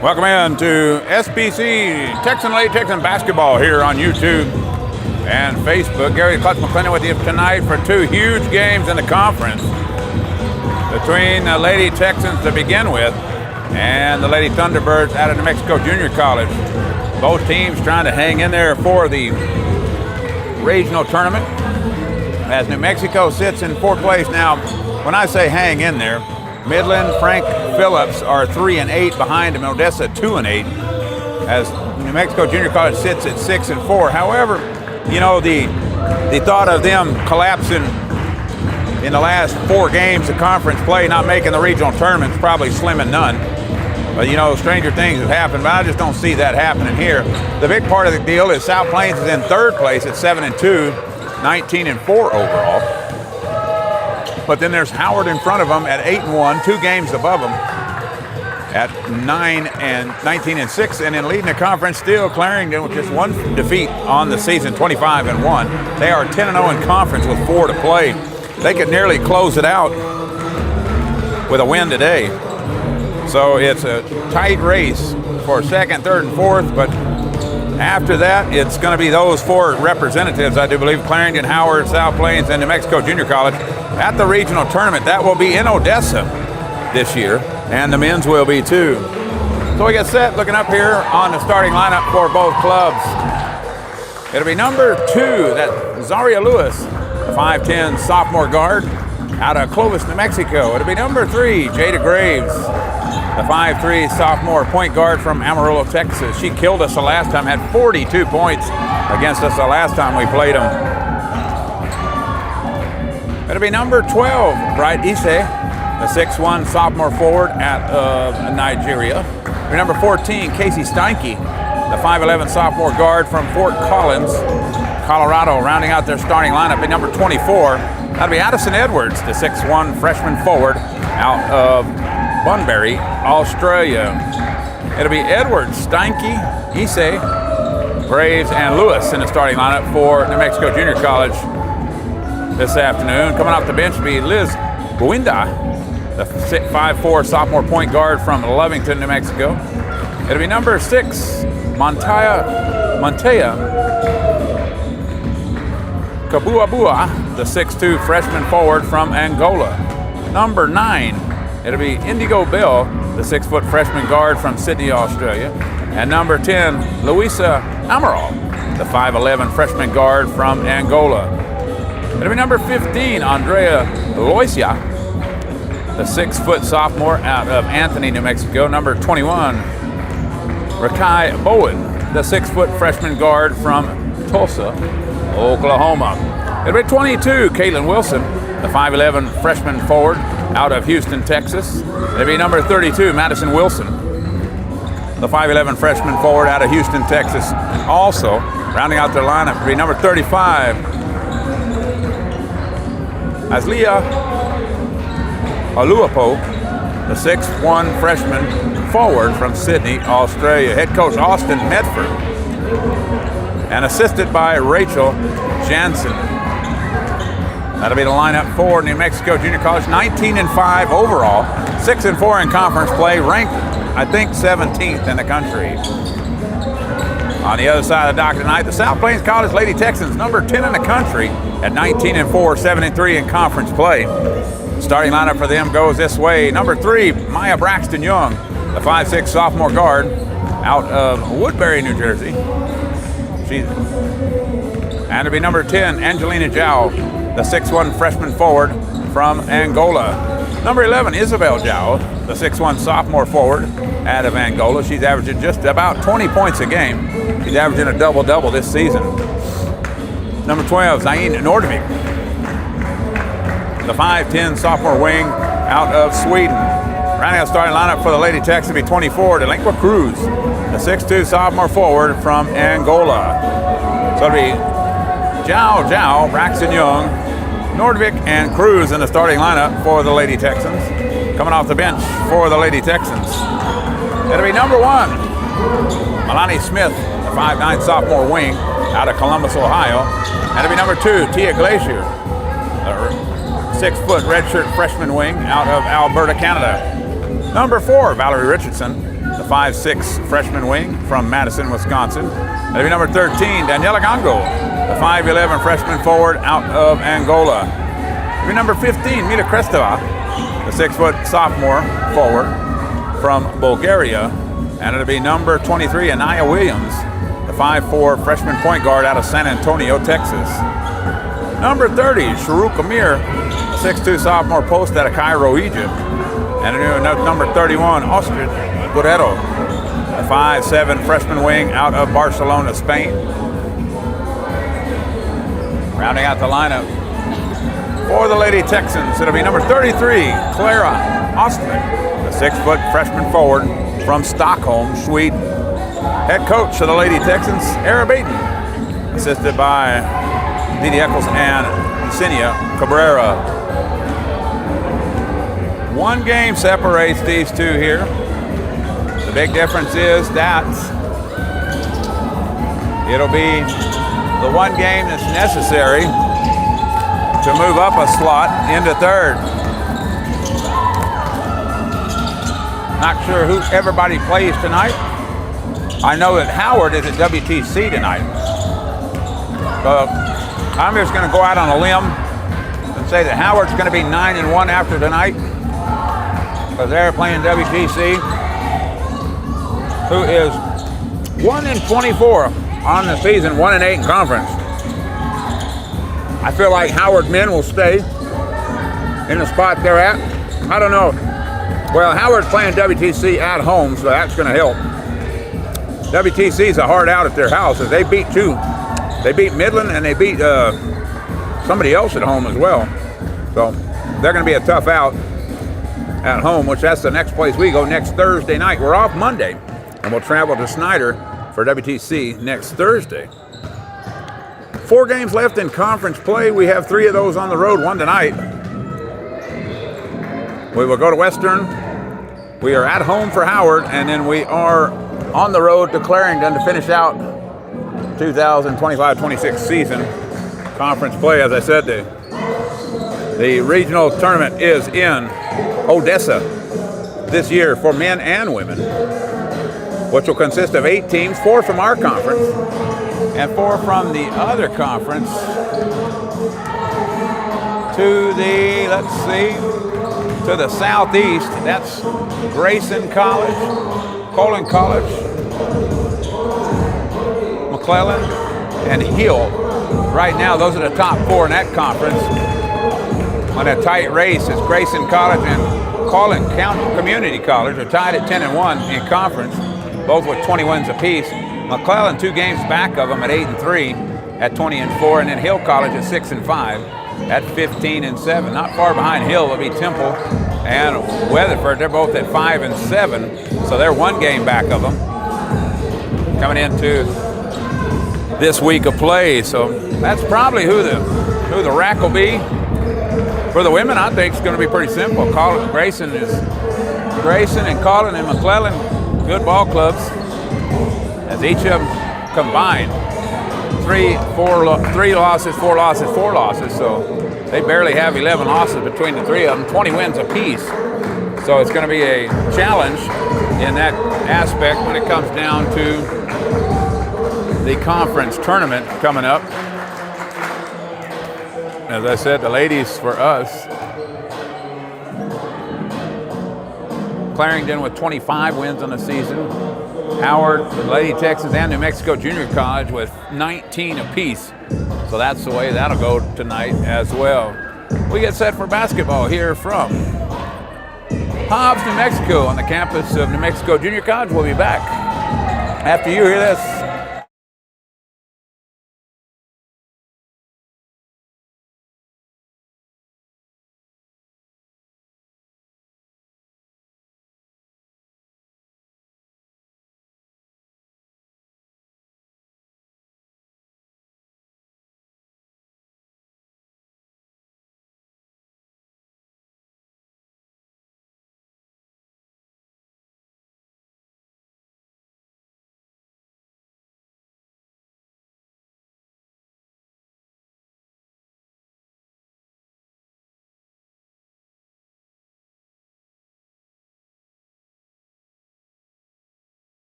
Welcome in to SBC Late Texan basketball here on YouTube and Facebook. Gary Clutch McClendon with you tonight for two huge games in the conference between the Lady Texans to begin with and the Lady Thunderbirds out of New Mexico Junior College. Both teams trying to hang in there for the regional tournament as New Mexico sits in fourth place. Now, when I say hang in there, Midland, Frank Phillips are 3-8 behind them, Odessa 2-8, as New Mexico Junior College sits at 6-4. However, you know, the thought of them collapsing in the last 4 games of conference play, not making the regional tournament, is probably slim and none. But you know, stranger things have happened, but I just don't see that happening here. The big part of the deal is South Plains is in third place at 7-2, 19-4 overall. But then there's Howard in front of them at 8-1, 2 games above them at 19-6, and in leading the conference still Clarendon with just 1 defeat on the season, 25-1. They are 10-0 in conference with 4 to play. They could nearly close it out with a win today. So it's a tight race for second, third, and fourth, but after that, it's going to be those 4 representatives, I do believe, Clarendon, Howard, South Plains, and New Mexico Junior College at the regional tournament. That will be in Odessa this year, and the men's will be too. So we get set, looking up here on the starting lineup for both clubs. It'll be number 2, that Zaria Lewis, the 5'10 sophomore guard out of Clovis, New Mexico. It'll be number 3, Jada Graves, the 5'3 sophomore point guard from Amarillo, Texas. She killed us the last time, had 42 points against us the last time we played them. It'll be number 12, Bright Ise, the 6'1 sophomore forward out of Nigeria. It'll be number 14, Casey Steinke, the 5'11 sophomore guard from Fort Collins, Colorado, rounding out their starting lineup. It'll be number 24, that'll be Addison Edwards, the 6'1 freshman forward out of Bunbury, Australia. It'll be Edwards, Steinke, Ise, Graves, and Lewis in the starting lineup for New Mexico Junior College this afternoon. Coming off the bench will be Liz Buinda, the 5'4 sophomore point guard from Lovington, New Mexico. It'll be number 6, Montea Kabuabua, the 6'2 freshman forward from Angola. Number 9, it'll be Indigo Bell, the 6' freshman guard from Sydney, Australia. And number 10, Luisa Amaral, the 5'11 freshman guard from Angola. It'll be number 15, Andrea Loisia, the 6' sophomore out of Anthony, New Mexico. Number 21, Rakai Bowen, the 6' freshman guard from Tulsa, Oklahoma. It'll be 22, Caitlin Wilson, the 5'11 freshman forward out of Houston, Texas. It'll be number 32, Madison Wilson, the 5'11 freshman forward out of Houston, Texas. Also, rounding out their lineup, will be number 35, Aslia Aluapo, the 6'1 freshman forward from Sydney, Australia. Head coach Austin Medford, and assisted by Rachel Jansen. That'll be the lineup for New Mexico Junior College, 19-5 overall, 6-4 in conference play, ranked, I think, 17th in the country. On the other side of the docket tonight, the South Plains College Lady Texans, number 10 in the country at 19-4, 7-3 in conference play. Starting lineup for them goes this way. Number 3, Maya Braxton Young, the 5'6" sophomore guard out of Woodbury, New Jersey. And it'll be number 10, Angelina Zhao, the 6'1" freshman forward from Angola. Number 11, Isabel Zhao, the 6'1" sophomore forward out of Angola. She's averaging just about 20 points a game. She's averaging a double-double this season. Number 12, Zayn Nordvik, the 5'10" sophomore wing out of Sweden. Rounding out starting lineup for the Lady Texans will be 24, Delinqua Cruz, the 6'2" sophomore forward from Angola. So it'll be Zhao, Braxton Young, Nordvik, and Cruz in the starting lineup for the Lady Texans. Coming off the bench for the Lady Texans, it'll be number 1, Melanie Smith, the 5'9" sophomore wing out of Columbus, Ohio. And it'll be number 2, Tia Glacier, the 6-foot redshirt freshman wing out of Alberta, Canada. Number 4, Valerie Richardson, the 5'6" freshman wing from Madison, Wisconsin. It'll be number 13, Daniela Gango, the 5'11" freshman forward out of Angola. It'll be number 15, Mita Krestova, the 6-foot sophomore forward from Bulgaria. And it'll be number 23, Anaya Williams, the 5'4" freshman point guard out of San Antonio, Texas. Number 30, Sharuk Amir, the 6'2" sophomore post out of Cairo, Egypt. And number 31, Ostrid Guerrero, the 5'7" freshman wing out of Barcelona, Spain. Rounding out the lineup for the Lady Texans, it'll be number 33, Clara Ostrid, the 6-foot freshman forward from Stockholm, Sweden. Head coach of the Lady Texans, Era Baton, assisted by Didi Eccles and Yesenia Cabrera. One game separates these two here. The big difference is that it'll be the one game that's necessary to move up a slot into third. Not sure who everybody plays tonight. I know that Howard is at WTC tonight. But I'm just going to go out on a limb and say that Howard's going to be 9-1 after tonight, because they're playing WTC, who is 1-24 on the season, 1-8 in conference. I feel like Howard men will stay in the spot they're at. I don't know. Well, Howard's playing WTC at home, so that's going to help. WTC's a hard out at their house. They beat two. They beat Midland and they beat somebody else at home as well. So they're going to be a tough out at home, which that's the next place we go next Thursday night. We're off Monday, and we'll travel to Snyder for WTC next Thursday. 4 games left in conference play. We have 3 of those on the road, 1 tonight. We will go to Western. We are at home for Howard, and then we are on the road to Clarendon to finish out 2025-26 season conference play. As I said, the regional tournament is in Odessa this year for men and women, which will consist of 8 teams, 4 from our conference and 4 from the other conference to the, to the southeast. That's Grayson College, Colin College, McClellan, and Hill. Right now, those are the top 4 in that conference. On a tight race, it's Grayson College and Colin Community College are tied at 10-1 in conference, both with 20 wins apiece. McClellan 2 games back of them at 8-3 at 20-4, and then Hill College at 6-5 at 15-7. Not far behind Hill will be Temple and Weatherford. They're both at 5-7, so they're 1 game back of them coming into this week of play. So that's probably who the rack will be. For the women, I think it's going to be pretty simple. Grayson and Colin and McClellan, good ball clubs, as each of them combined 3 losses, 4 losses, 4 losses. So they barely have 11 losses between the 3 of them, 20 wins apiece. So it's going to be a challenge in that aspect when it comes down to the conference tournament coming up. As I said, the ladies for us, Clarendon with 25 wins on the season. Howard, the Lady Texans, and New Mexico Junior College with 19 apiece. So that's the way that'll go tonight as well. We get set for basketball here from Hobbs, New Mexico, on the campus of New Mexico Junior College. We'll be back after you hear this.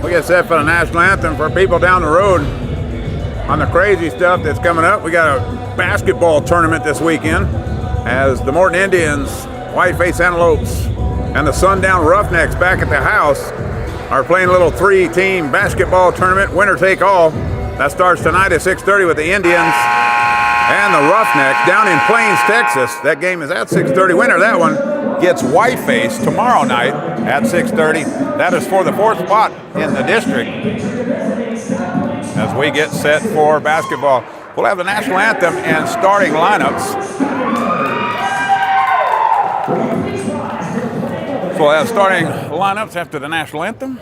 We get set for the national anthem for people down the road on the crazy stuff that's coming up. We got a basketball tournament this weekend as the Morton Indians, Whiteface Antelopes, and the Sundown Roughnecks back at the house are playing a little 3-team basketball tournament, winner take all. That starts tonight at 6:30 with the Indians and the Roughnecks down in Plains, Texas. That game is at 6:30. Winner of that one gets Whiteface tomorrow night at 6:30. That is for the 4th spot in the district as we get set for basketball. We'll have the national anthem and starting lineups. So we'll have starting lineups after the national anthem.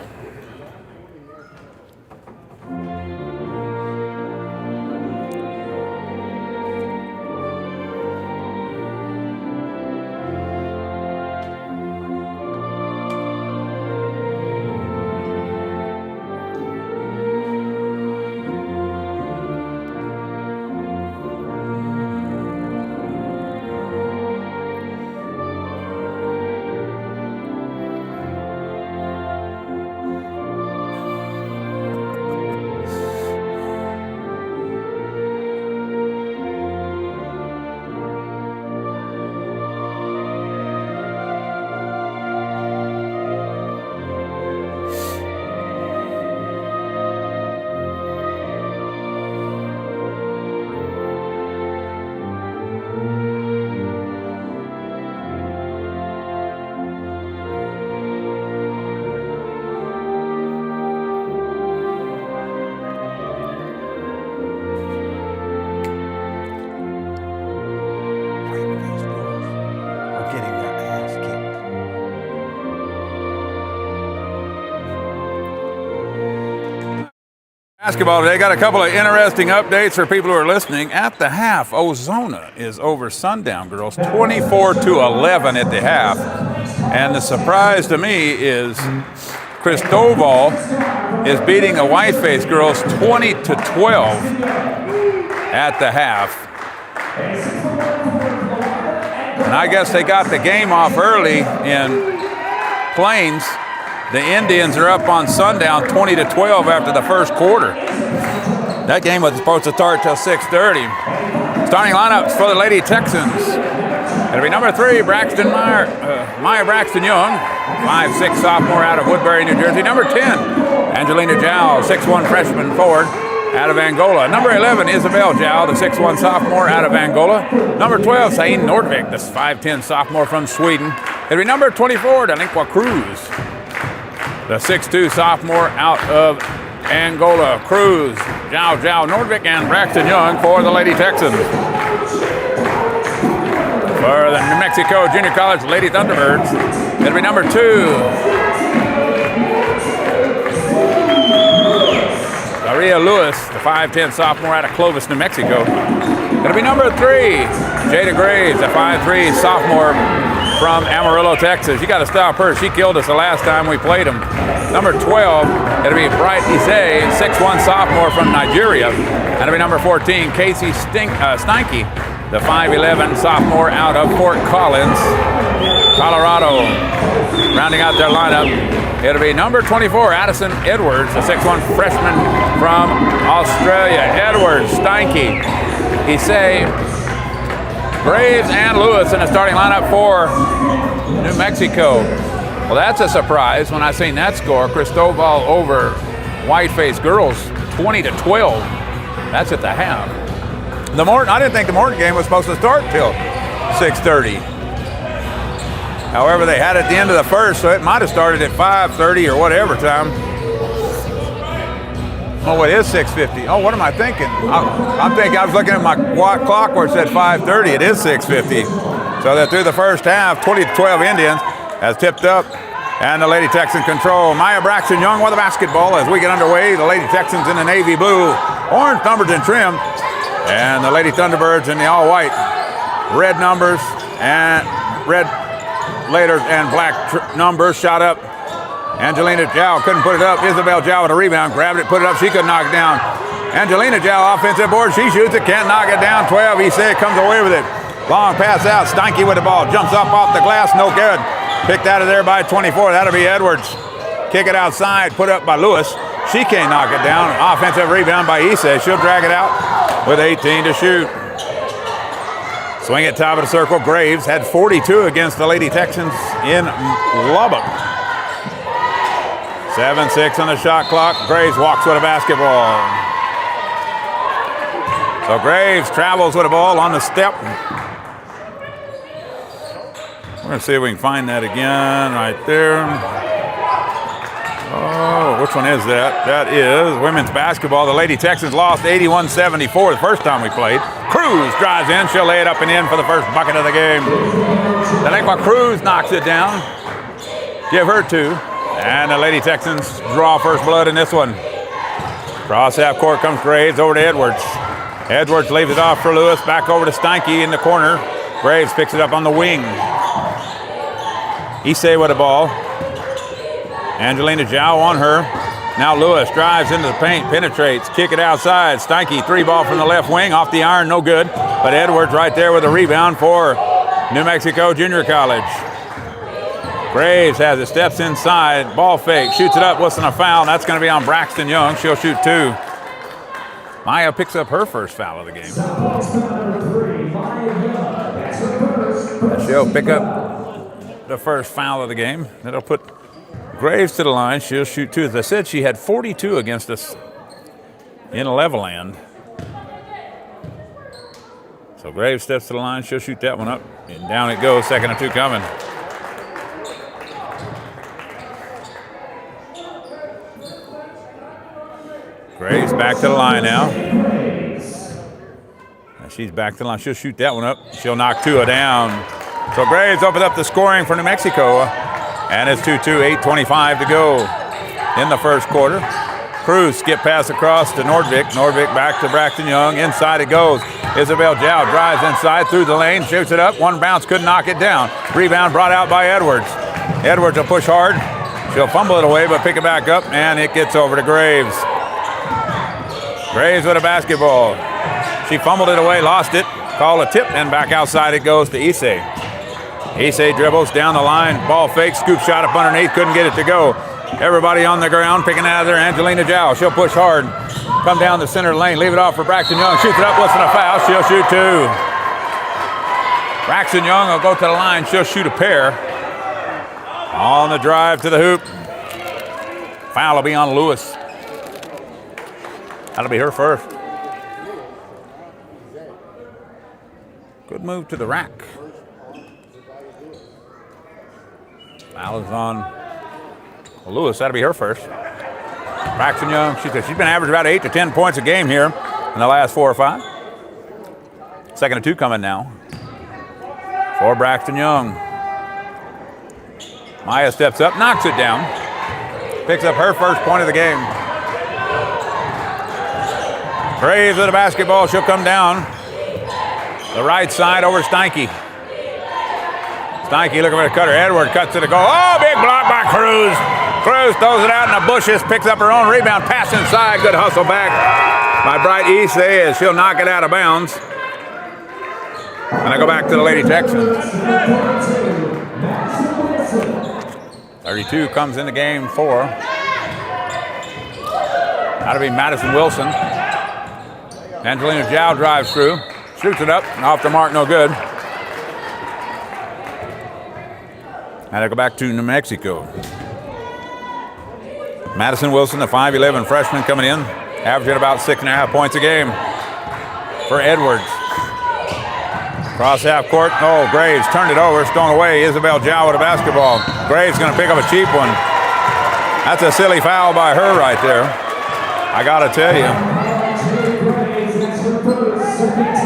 Basketball today. Got a couple of interesting updates for people who are listening. At the half, Ozona is over Sundown Girls 24-11 at the half. And the surprise to me is Cristobal is beating the Whiteface Girls 20-12 at the half. And I guess they got the game off early in Plains. The Indians are up on sundown 20-12 after the first quarter. That game was supposed to start till 6:30. Starting lineups for the Lady Texans. It'll be number 3, Maya Braxton Young, 5'6" sophomore out of Woodbury, New Jersey. Number 10, Angelina Jow, 6'1" freshman forward out of Angola. Number 11, Isabel Jow, the 6'1" sophomore out of Angola. Number 12, Sain Nordvik, the 5'10" sophomore from Sweden. It'll be number 24, Delinqua Cruz, the 6'2" sophomore out of Angola. Cruz, Jow, Nordvik, and Braxton Young for the Lady Texans. For the New Mexico Junior College Lady Thunderbirds, it'll be number 2, Maria Lewis, the 5'10" sophomore out of Clovis, New Mexico. It'll be number 3, Jada Graves, the 5'3" sophomore from Amarillo, Texas. You got to stop her. She killed us the last time we played them. Number 12, it'll be Bright Ise, 6'1" sophomore from Nigeria. And it'll be number 14, Casey Steinke, the 5'11" sophomore out of Fort Collins, Colorado. Rounding out their lineup, it'll be number 24, Addison Edwards, the 6'1" freshman from Australia. Edwards, Steinke, Issei, Graves, and Lewis in the starting lineup for New Mexico. Well, that's a surprise when I seen that score. Cristobal over Whiteface girls, 20-12. That's at the half. I didn't think the Morton game was supposed to start till 6:30. However, they had it at the end of the first, so it might have started at 5:30 or whatever time. Oh, it is 6:50. Oh, what am I thinking? I'm thinking I was looking at my clock where it said 5:30. It is 6:50. So that through the first half, 20-12 Indians has tipped up, and the Lady Texans control. Maya Braxton Young with the basketball as we get underway. The Lady Texans in the navy blue, orange numbers and trim, and the Lady Thunderbirds in the all-white, red numbers and red letters and black numbers. Shot up. Angelina Jow couldn't put it up. Isabel Jow with a rebound, grabbed it, put it up. She couldn't knock it down. Angelina Jow offensive board. She shoots it, can't knock it down. 12. Issei comes away with it. Long pass out. Steinke with the ball. Jumps up off the glass. No good. Picked out of there by 24. That'll be Edwards. Kick it outside. Put up by Lewis. She can't knock it down. Offensive rebound by Issei. She'll drag it out with 18 to shoot. Swing at top of the circle. Graves had 42 against the Lady Texans in Lubbock. 7-6 on the shot clock. Graves walks with a basketball. So Graves travels with the ball on the step. We're going to see if we can find that again right there. Oh, which one is that? That is women's basketball. The Lady Texans lost 81-74 the first time we played. Cruz drives in. She'll lay it up and in for the first bucket of the game. Delinqua Cruz knocks it down. Give her 2. And the Lady Texans draw first blood in this one. Cross half court comes Graves over to Edwards. Edwards leaves it off for Lewis. Back over to Steinke in the corner. Graves picks it up on the wing. Issei with the ball. Angelina Jow on her. Now Lewis drives into the paint, penetrates, kick it outside. Steinke, 3-ball from the left wing, off the iron, no good. But Edwards right there with a rebound for New Mexico Junior College. Graves has it, steps inside, ball fake, shoots it up, wasn't a foul. That's going to be on Braxton Young. She'll shoot 2. Maya picks up her first foul of the game. She'll pick up the first foul of the game. That'll put Graves to the line. She'll shoot 2. As I said, she had 42 against us in Leveland. So Graves steps to the line. She'll shoot that one up. And down it goes. Second and 2 coming. Graves back to the line now. She's back to the line. She'll shoot that one up. She'll knock 2 down. So Graves opened up the scoring for New Mexico. And it's 2-2, 8:25 to go in the first quarter. Cruz skip pass across to Nordvik. Nordvik back to Braxton Young. Inside it goes. Isabel Jow drives inside through the lane. Shoots it up. One bounce, couldn't knock it down. Rebound brought out by Edwards. Edwards will push hard. She'll fumble it away, but pick it back up. And it gets over to Graves. Graves with a basketball. She fumbled it away, lost it. Call a tip, and back outside it goes to Issei. Issei dribbles down the line. Ball fake. Scoop shot up underneath. Couldn't get it to go. Everybody on the ground picking out of there. Angelina Zhao. She'll push hard. Come down the center lane. Leave it off for Braxton Young. Shoots it up. Listen to a foul. She'll shoot two. Braxton Young will go to the line. She'll shoot a pair. On the drive to the hoop. Foul will be on Lewis. That'll be her first. Good move to the rack. Foul is on Lewis. That'll be her first. Braxton Young, she's been averaging about 8 to 10 points a game here in the last 4 or 5. Second and 2 coming now for Braxton Young. Maya steps up, knocks it down. Picks up her first point of the game. Graves with the basketball. She'll come down the right side over Steinke. Steinke looking for the cutter. Edward cuts to the goal. Oh, big block by Cruz. Cruz throws it out in the bushes, picks up her own rebound, pass inside. Good hustle back by Bright Issei as she'll knock it out of bounds. And I go back to the Lady Texans. 32 comes in the game for. That'll be Madison Wilson. Angelina Zhao drives through, shoots it up, off the mark, no good. And I go back to New Mexico. Madison Wilson, the 5'11 freshman coming in, averaging about 6.5 points a game for Edwards. Cross half court. Oh, Graves turned it over, stolen away. Isabel Zhao with a basketball. Graves going to pick up a cheap one. That's a silly foul by her right there. I got to tell you.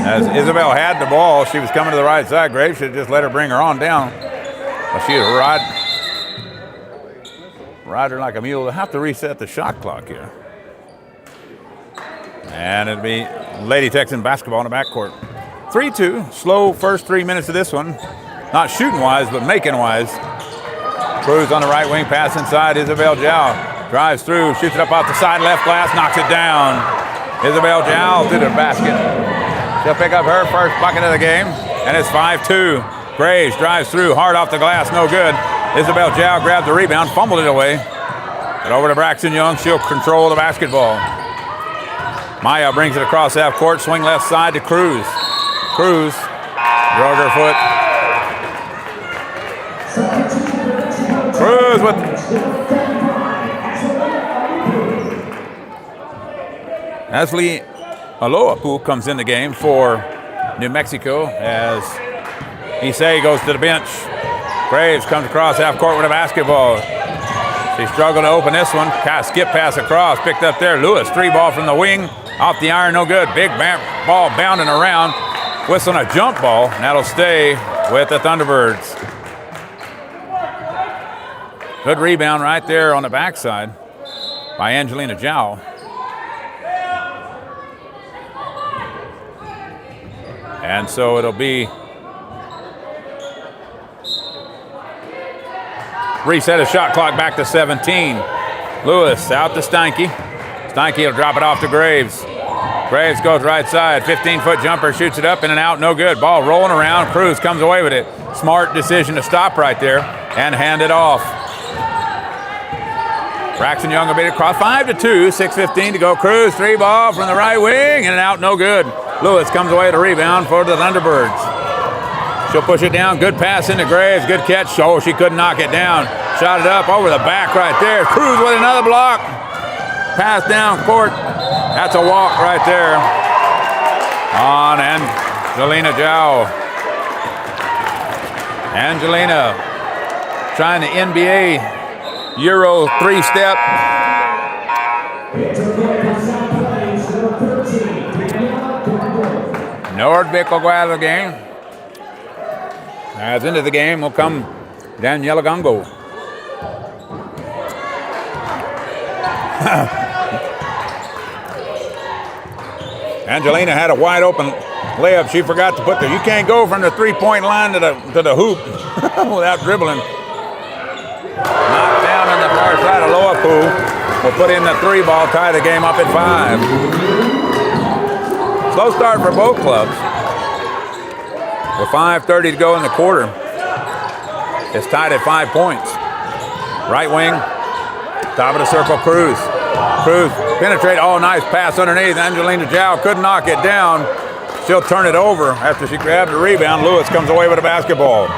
As Isabel had the ball, she was coming to the right side. Graves should just let her bring her on down. But she would ride her like a mule. They'll have to reset the shot clock here. And it'll be Lady Texan basketball in the backcourt. 3-2, slow first 3 minutes of this one. Not shooting-wise, but making-wise. Cruz on the right wing, pass inside. Isabel Zhao drives through, shoots it up off the side, left glass, knocks it down. Isabel Zhao to the basket. She'll pick up her first bucket of the game, and it's 5-2. Graves drives through, hard off the glass, no good. Isabel Zhao grabs the rebound, fumbled it away. But over to Braxton Young, she'll control the basketball. Maya brings it across half court, swing left side to Cruz. Cruz, drug her foot. Cruz with. Ashley Aloapu comes in the game for New Mexico as Issei goes to the bench. Graves comes across half court with a basketball. She struggled to open this one. Skip pass across, picked up there. Lewis, 3-ball from the wing. Off the iron, no good. Big ball bounding around. Whistling a jump ball, and that'll stay with the Thunderbirds. Good rebound right there on the backside by Angelina Zhao. And so it'll be reset a shot clock back to 17. Lewis out to Steinke. Steinke will drop it off to Graves. Graves goes right side, 15-foot jumper, shoots it up, in and out, no good. Ball rolling around, Cruz comes away with it. Smart decision to stop right there and hand it off. Braxton Young will beat it across, 5-2, 6:15 to go. Cruz, 3-ball from the right wing, in and out, no good. Lewis comes away with a rebound for the Thunderbirds. She'll push it down, good pass into Graves, good catch. Oh, she couldn't knock it down. Shot it up over the back right there. Cruz with another block. Pass down court. That's a walk right there on Angelina Zhao. Angelina trying the NBA Euro 3-step. Nordvik will go out of the game. As into the game will come Daniela Gongo. Angelina had a wide open layup. She forgot to put you can't go from the 3-point line to the hoop without dribbling. Knocked down on the far side of Loapu. Will put in the 3-ball, tie the game up at 5. Slow start for both clubs. With 5:30 to go in the quarter. It's tied at 5 points. Right wing, top of the circle, Cruz. Cruz penetrate. Oh, nice pass underneath. Angelina Jow couldn't knock it down. She'll turn it over after she grabbed the rebound. Lewis comes away with a basketball.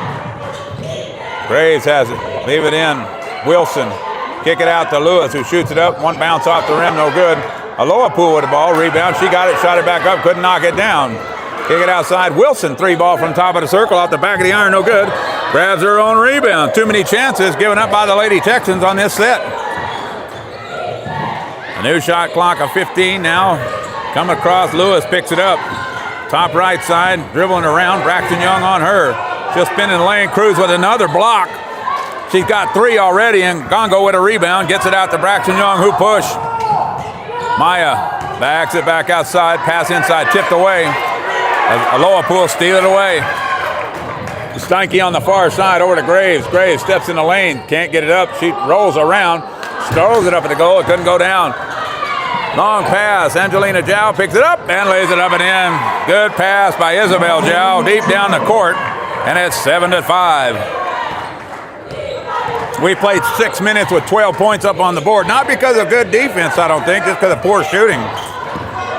Graves has it. Leave it in. Wilson. Kick it out to Lewis, who shoots it up. One bounce off the rim, no good. Aloha Pool with the ball. Rebound. She got it, shot it back up, couldn't knock it down. Kick it outside. Wilson, 3-ball from top of the circle, off the back of the iron, no good. Grabs her own rebound. Too many chances given up by the Lady Texans on this set. A new shot clock of 15 now. Come across, Lewis picks it up. Top right side, dribbling around. Braxton Young on her. She'll spin in the lane. Cruz with another block. She's got 3 already, and Gongo with a rebound. Gets it out to Braxton Young, who push. Maya backs it back outside. Pass inside, tipped away. Aloha Pool steal it away. Steinke on the far side over to Graves. Graves steps in the lane. Can't get it up. She rolls around. Throws it up at the goal. It couldn't go down. Long pass. Angelina Jow picks it up and lays it up and in. Good pass by Isabel Jow deep down the court. And it's 7-5. We played 6 minutes with 12 points up on the board. Not because of good defense, I don't think, just because of poor shooting.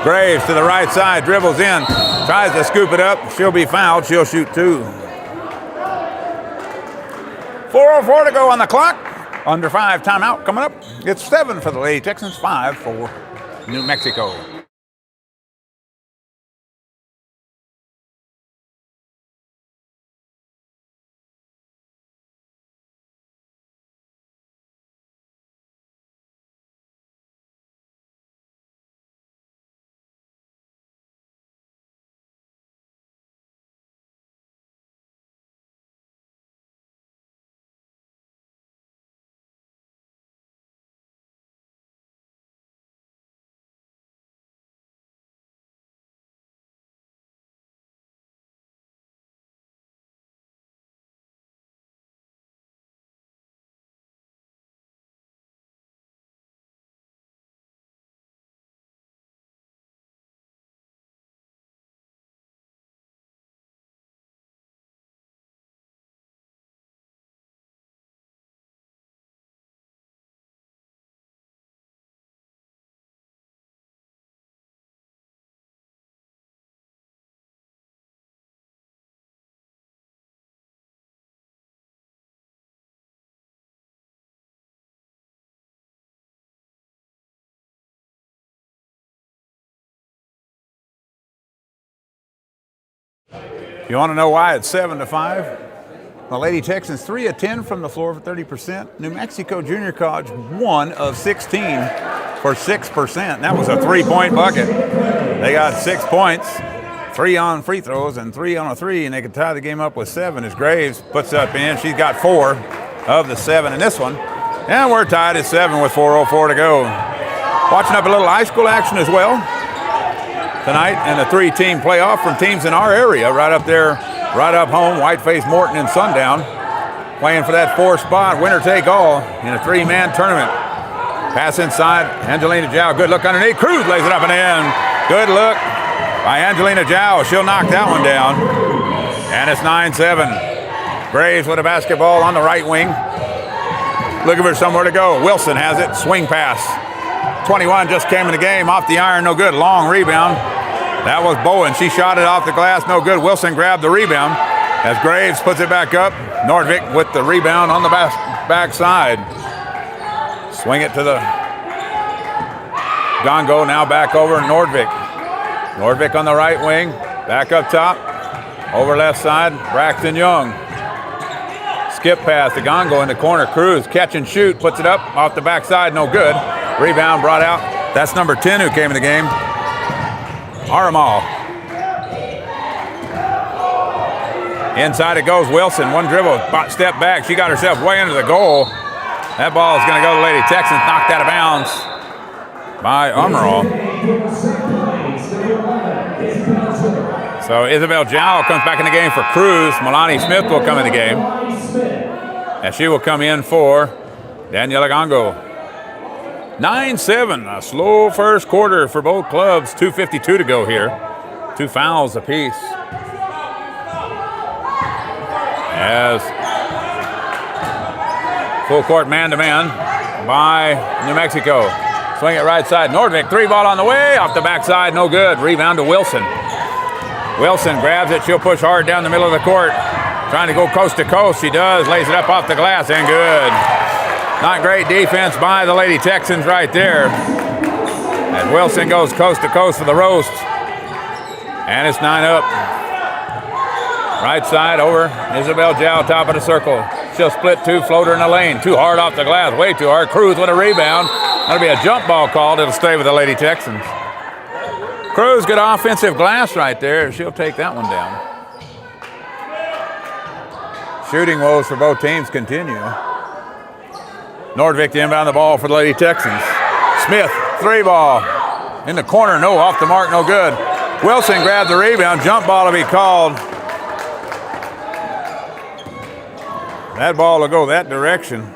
Graves to the right side, dribbles in, tries to scoop it up. She'll be fouled. She'll shoot 2. 4:04 to go on the clock. Under 5 timeout coming up. It's 7 for the Lady Texans, 5 for New Mexico. You want to know why it's 7-5? The Lady Texans 3 of 10 from the floor for 30%. New Mexico Junior College 1 of 16 for 6%. That was a 3-point bucket. They got 6 points, 3 on free throws and 3 on a 3, and they could tie the game up with 7 as Graves puts up in. She's got 4 of the 7 in this one. And we're tied at 7 with 4:04 to go. Watching up a little high school action as well tonight, and a 3-team playoff from teams in our area right up there, right up home. Whiteface, Morton, and Sundown playing for that 4th spot, winner take all in a 3-man tournament. Pass inside, Angelina Jow, good look underneath. Cruz lays it up and in. Good look by Angelina Jow. She'll knock that one down. And it's 9-7. Graves with a basketball on the right wing. Looking for somewhere to go. Wilson has it, swing pass. 21 just came in the game, off the iron, no good. Long rebound. That was Bowen. She shot it off the glass, no good. Wilson grabbed the rebound as Graves puts it back up. Nordvik with the rebound on the back side. Swing it to the Gongo, now back over Nordvik. Nordvik on the right wing, back up top. Over left side, Braxton Young. Skip pass to Gongo in the corner. Cruz catch and shoot, puts it up off the backside, no good. Rebound brought out. That's number 10 who came in the game. Aramal. Inside it goes Wilson. One dribble, step back. She got herself way into the goal. That ball is going to go to Lady Texans. Knocked out of bounds by Amaral. So Isabel Jow comes back in the game for Cruz. Milani Smith will come in the game. And she will come in for Daniela Gongo. 9-7, a slow first quarter for both clubs. 2:52 to go here. 2 fouls apiece. As Full court man-to-man by New Mexico. Swing it right side. Nordvik, 3-ball on the way. Off the backside, no good. Rebound to Wilson. Wilson grabs it. She'll push hard down the middle of the court. Trying to go coast to coast. She does. Lays it up off the glass and good. Not great defense by the Lady Texans right there. As Wilson goes coast to coast for the roast. And it's 9 up. Right side over. Isabel Jow, top of the circle. She'll split 2, floater in the lane. Too hard off the glass. Way too hard. Cruz with a rebound. That'll be a jump ball called. It'll stay with the Lady Texans. Cruz, good offensive glass right there. She'll take that one down. Shooting woes for both teams continue. Nordvik to inbound the ball for the Lady Texans. Smith, 3-ball. In the corner, no, off the mark, no good. Wilson grabbed the rebound. Jump ball will be called. That ball will go that direction.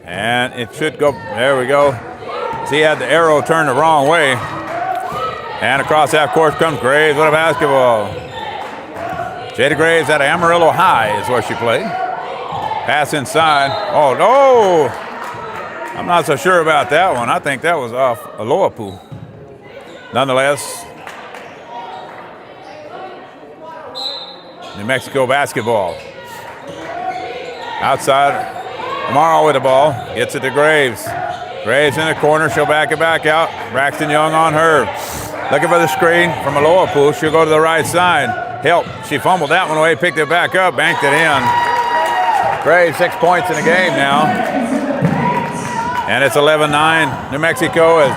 And it should go, there we go. See, he had the arrow turned the wrong way. And across half court comes Graves with a basketball. Jada Graves at Amarillo High is where she played. Pass inside. Oh, no! I'm not so sure about that one. I think that was off Aloapu. Nonetheless, New Mexico basketball. Outside, Amaro with the ball. Gets it to Graves. Graves in the corner. She'll back it back out. Braxton Young on her. Looking for the screen from Aloapu. She'll go to the right side. Help. She fumbled that one away. Picked it back up. Banked it in. Graves 6 points in the game now. And it's 11-9. New Mexico as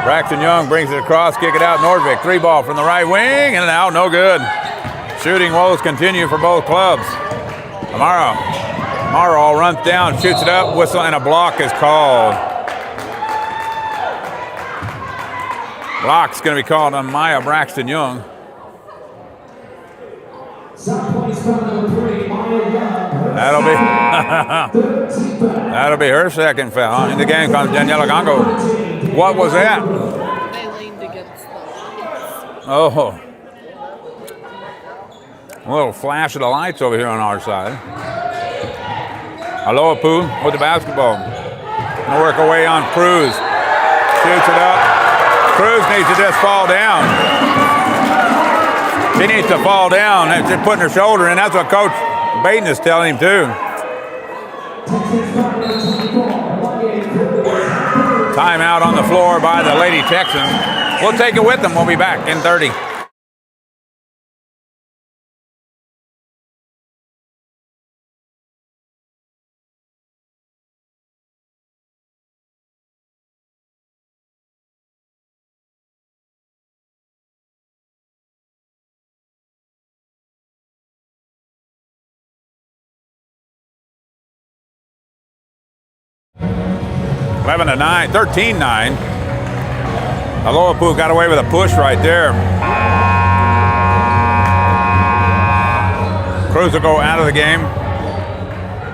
Braxton Young brings it across. Kick it out. Nordvik. 3-ball from the right wing. In and out. No good. Shooting woes continue for both clubs. Amaro runs down, shoots it up, whistle, and a block is called. Block's going to be called on Maya Braxton Young. That'll be her second foul. In the game comes Daniela Gongo. What was that? They leaned against the Oh. A little flash of the lights over here on our side. Aloapu with the basketball. Gonna work away on Cruz. Shoots it up. Cruz needs to just fall down. She needs to fall down. That's just putting her shoulder in. That's what Coach Baton is telling him too. Timeout on the floor by the Lady Texans. We'll take it with them. We'll be back in 30. Eleven to 9, 13-9. Aloapu got away with a push right there. Cruz will go out of the game.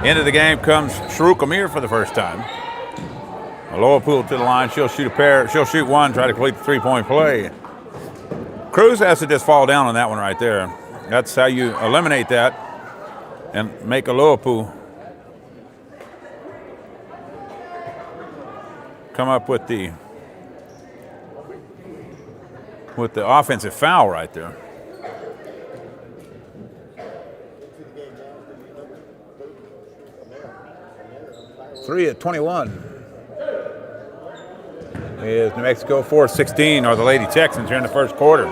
Into the game comes Shruk Amir for the first time. Aloapu to the line. She'll shoot a pair. She'll shoot one, try to complete the three-point play. Cruz has to just fall down on that one right there. That's how you eliminate that and make Aloapu come up with the offensive foul right there. Three at 21 is New Mexico. 4-16 are the Lady Texans here in the first quarter.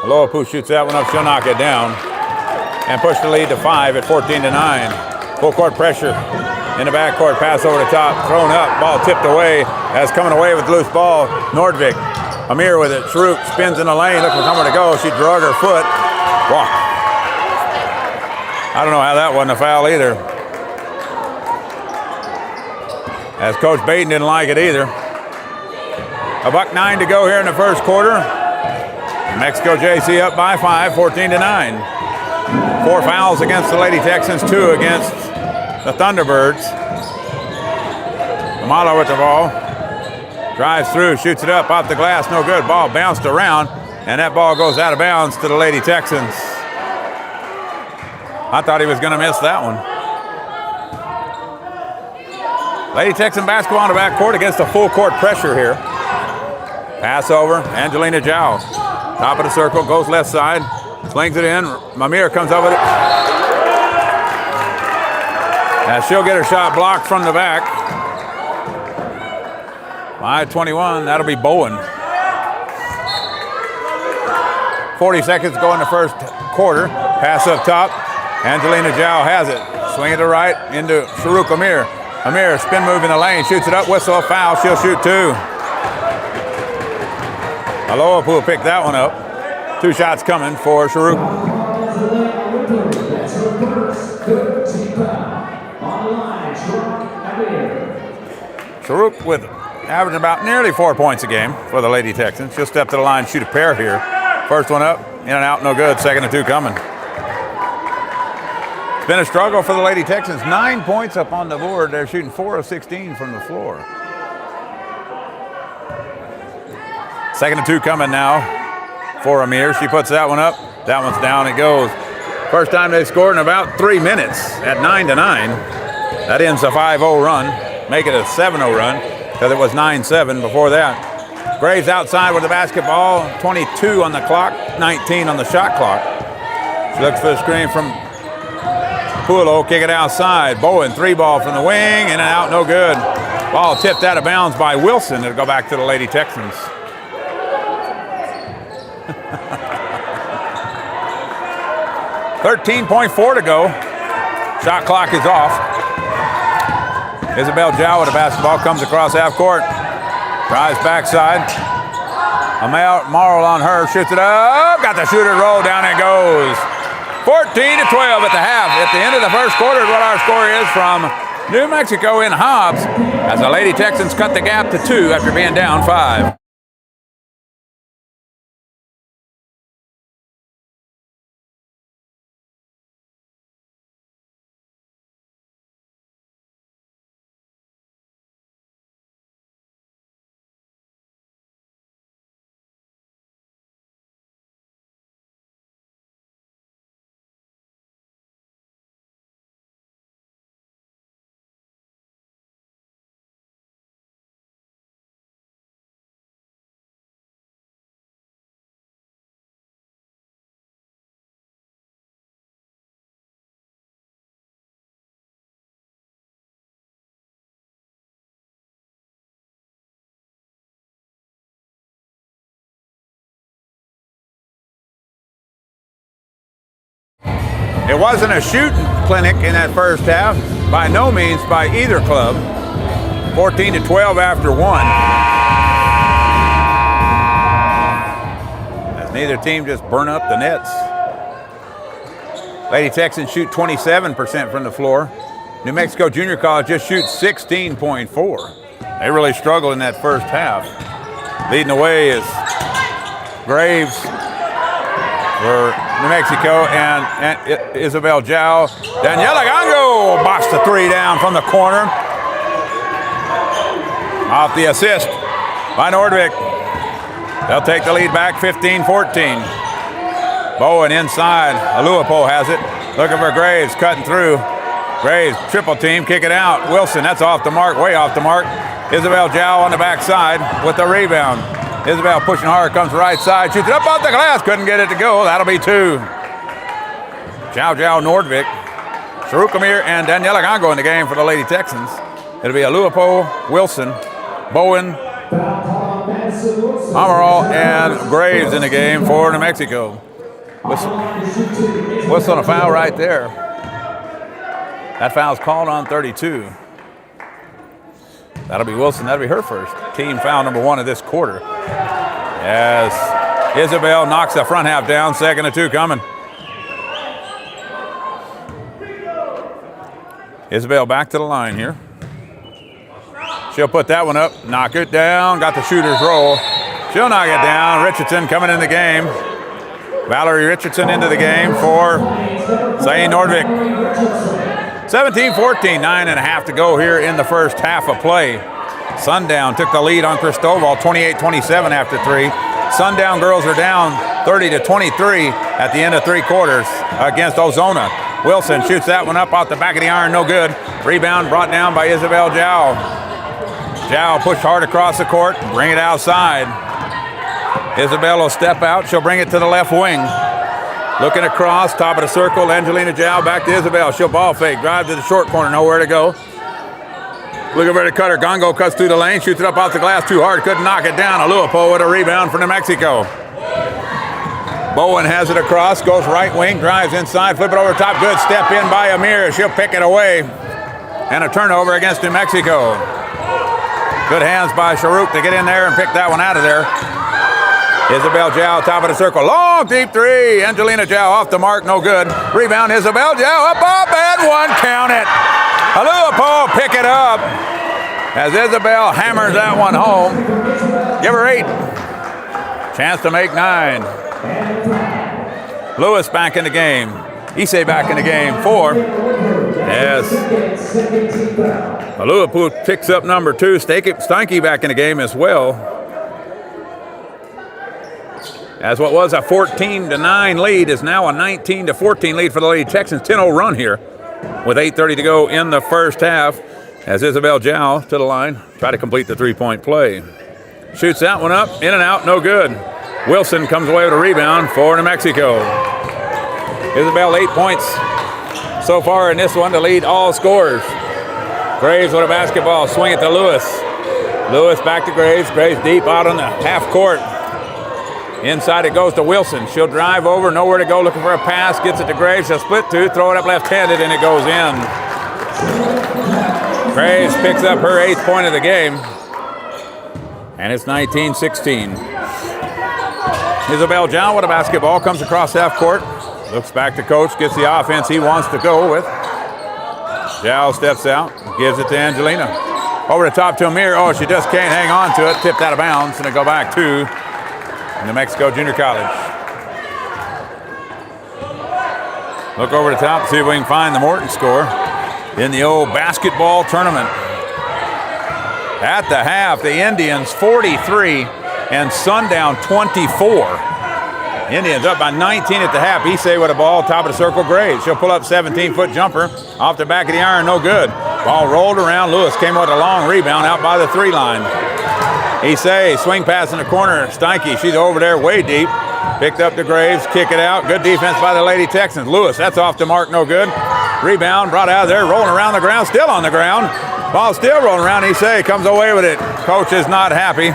Aloapu shoots that one up. She'll knock it down and push the lead to 5 at 14-9. Full court pressure. In the backcourt, pass over the top, thrown up, ball tipped away, as coming away with loose ball, Nordvik. Amir with it, Shruk spins in the lane, looking for somewhere to go. She drug her foot, walk. I don't know how that wasn't a foul either. As Coach Baton didn't like it either. $1:09 to go here in the first quarter. Mexico JC up by 5, 14-9. 4 fouls against the Lady Texans, 2 against the Thunderbirds. Amalo with the ball. Drives through, shoots it up off the glass, no good. Ball bounced around, and that ball goes out of bounds to the Lady Texans. I thought he was going to miss that one. Lady Texan basketball in the backcourt against a full court pressure here. Pass over, Angelina Zhao. Top of the circle, goes left side, slings it in. Mamir comes up with it. And she'll get her shot blocked from the back. By 21, that'll be Bowen. 40 seconds to go in the first quarter. Pass up top. Angelina Zhao has it. Swing it to right into Sharuk Amir. Amir, spin move in the lane, shoots it up, whistle, a foul. She'll shoot two. Aloha will pick that one up. 2 shots coming for Sharuk. Sharuk with averaging about nearly 4 points a game for the Lady Texans. She'll step to the line, shoot a pair here. First one up, in and out, no good. Second and 2 coming. It's been a struggle for the Lady Texans. 9 points up on the board. They're shooting 4 of 16 from the floor. Second and 2 coming now for Amir. She puts that one up. That one's down. It goes. First time they scored in about 3 minutes at 9-9. That ends a 5-0 run. Make it a 7-0 run because it was 9-7 before that. Graves outside with the basketball. 22 on the clock, 19 on the shot clock. She looks for the screen from Pulo. Kick it outside. Bowen, 3-ball from the wing. In and out, no good. Ball tipped out of bounds by Wilson. It'll go back to the Lady Texans. 13.4 to go. Shot clock is off. Isabel Zhao with the basketball comes across half court. Drives backside. Marl on her, shoots it up. Got the shooter roll, down it goes. 14-12 at the half. At the end of the first quarter is what our score is from New Mexico in Hobbs as the Lady Texans cut the gap to 2 after being down 5. It wasn't a shooting clinic in that first half, by no means by either club. 14-12 after 1. As neither team just burn up the nets. Lady Texans shoot 27% from the floor. New Mexico Junior College just shoots 16.4. They really struggled in that first half. Leading the way is Graves for New Mexico and Isabel Zhao. Daniela Gango boxed the 3 down from the corner. Off the assist by Nordvik. They'll take the lead back 15-14. Bowen inside. Aluapo has it. Looking for Graves, cutting through. Graves, triple team, kick it out. Wilson, that's off the mark, way off the mark. Isabel Zhao on the backside with the rebound. Isabel pushing hard, comes right side, shoots it up off the glass, couldn't get it to go. That'll be 2. Zhao Nordvik, Sharuk Amir, and Daniela Gango in the game for the Lady Texans. It'll be Aluapo, Wilson, Bowen, Amaral, and Graves in the game for New Mexico. Whistle on a foul right there. That foul's called on 32. That'll be Wilson. That'll be her first. Team foul number 1 of this quarter. As Isabel knocks the front half down. Second and 2 coming. Isabel back to the line here. She'll put that one up. Knock it down. Got the shooter's roll. She'll knock it down. Richardson coming in the game. Valerie Richardson into the game for Zane Nordvik. 17-14, 9.5 to go here in the first half of play. Sundown took the lead on Cristobal, 28-27 after 3. Sundown girls are down 30-23 at the end of 3 quarters against Ozona. Wilson shoots that one up off the back of the iron, no good. Rebound brought down by Isabel Zhao. Zhao pushed hard across the court, bring it outside. Isabel will step out, she'll bring it to the left wing. Looking across, top of the circle, Angelina Zhao back to Isabel. She'll ball fake, drive to the short corner, nowhere to go. Looking for the cutter, Gongo cuts through the lane, shoots it up off the glass too hard, couldn't knock it down. Aluapo with a rebound for New Mexico. Bowen has it across, goes right wing, drives inside, flip it over top, good step in by Amir. She'll pick it away. And a turnover against New Mexico. Good hands by Sharouk to get in there and pick that one out of there. Isabel Zhao, top of the circle. Long, deep three. Angelina Zhao off the mark, no good. Rebound, Isabel Zhao up, and one, count it. Aluapo, pick it up. As Isabel hammers that one home. Give her 8. Chance to make 9. Lewis back in the game. Issei back in the game. 4. Yes. Aluapo picks up number 2. Steinke back in the game as well. As what was a 14-9 lead is now a 19-14 lead for the Lady Texans. 10-0 run here with 8:30 to go in the first half. As Isabel Zhao to the line, try to complete the 3-point play. Shoots that one up, in and out, no good. Wilson comes away with a rebound for New Mexico. Isabel 8 points so far in this one to lead all scorers. Graves with a basketball, swing it to Lewis. Lewis back to Graves. Graves deep out on the half court. Inside it goes to Wilson. She'll drive over, nowhere to go, looking for a pass. Gets it to Graves. She'll split 2, throw it up left-handed, and it goes in. Graves picks up her 8th point of the game. And it's 19-16. Isabel Zhao with a basketball, comes across half court. Looks back to coach, gets the offense he wants to go with. Zhao steps out, gives it to Angelina. Over the top to Amir. Oh, she just can't hang on to it. Tipped out of bounds, and it'll go back to New Mexico Junior College. Look over the top, see if we can find the Morton score in the old basketball tournament. At the half, the Indians 43 and Sundown 24. Indians up by 19 at the half. Issei with a ball, top of the circle, Graves. She'll pull up 17-foot jumper off the back of the iron, no good. Ball rolled around. Lewis came with a long rebound out by the 3 line. Issei, swing pass in the corner. Steinke, she's over there way deep. Picked up the Graves, kick it out. Good defense by the Lady Texans. Lewis, that's off the mark, no good. Rebound, brought out of there, rolling around the ground, still on the ground. Ball still rolling around. Issei comes away with it. Coach is not happy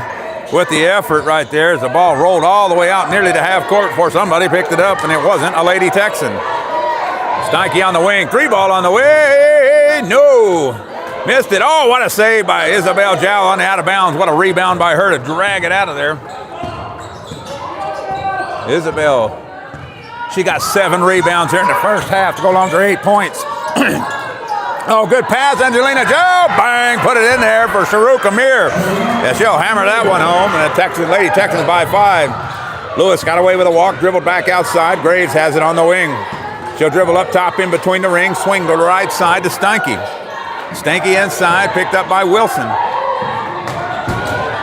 with the effort right there as the ball rolled all the way out nearly to half court before somebody picked it up, and it wasn't a Lady Texan. Steinke on the wing, 3 ball on the way, no. Missed it. Oh, what a save by Isabel Zhao on the out of bounds. What a rebound by her to drag it out of there. Isabel, she got 7 rebounds here in the first half to go along to 8 points. Oh, good pass, Angelina Zhao. Bang, put it in there for Sharouk Amir. Yeah, she'll hammer that one home, and the Lady Texans by 5. Lewis got away with a walk, dribbled back outside. Graves has it on the wing. She'll dribble up top in between the rings, swing to the right side to Steinke. Steinke inside, picked up by Wilson.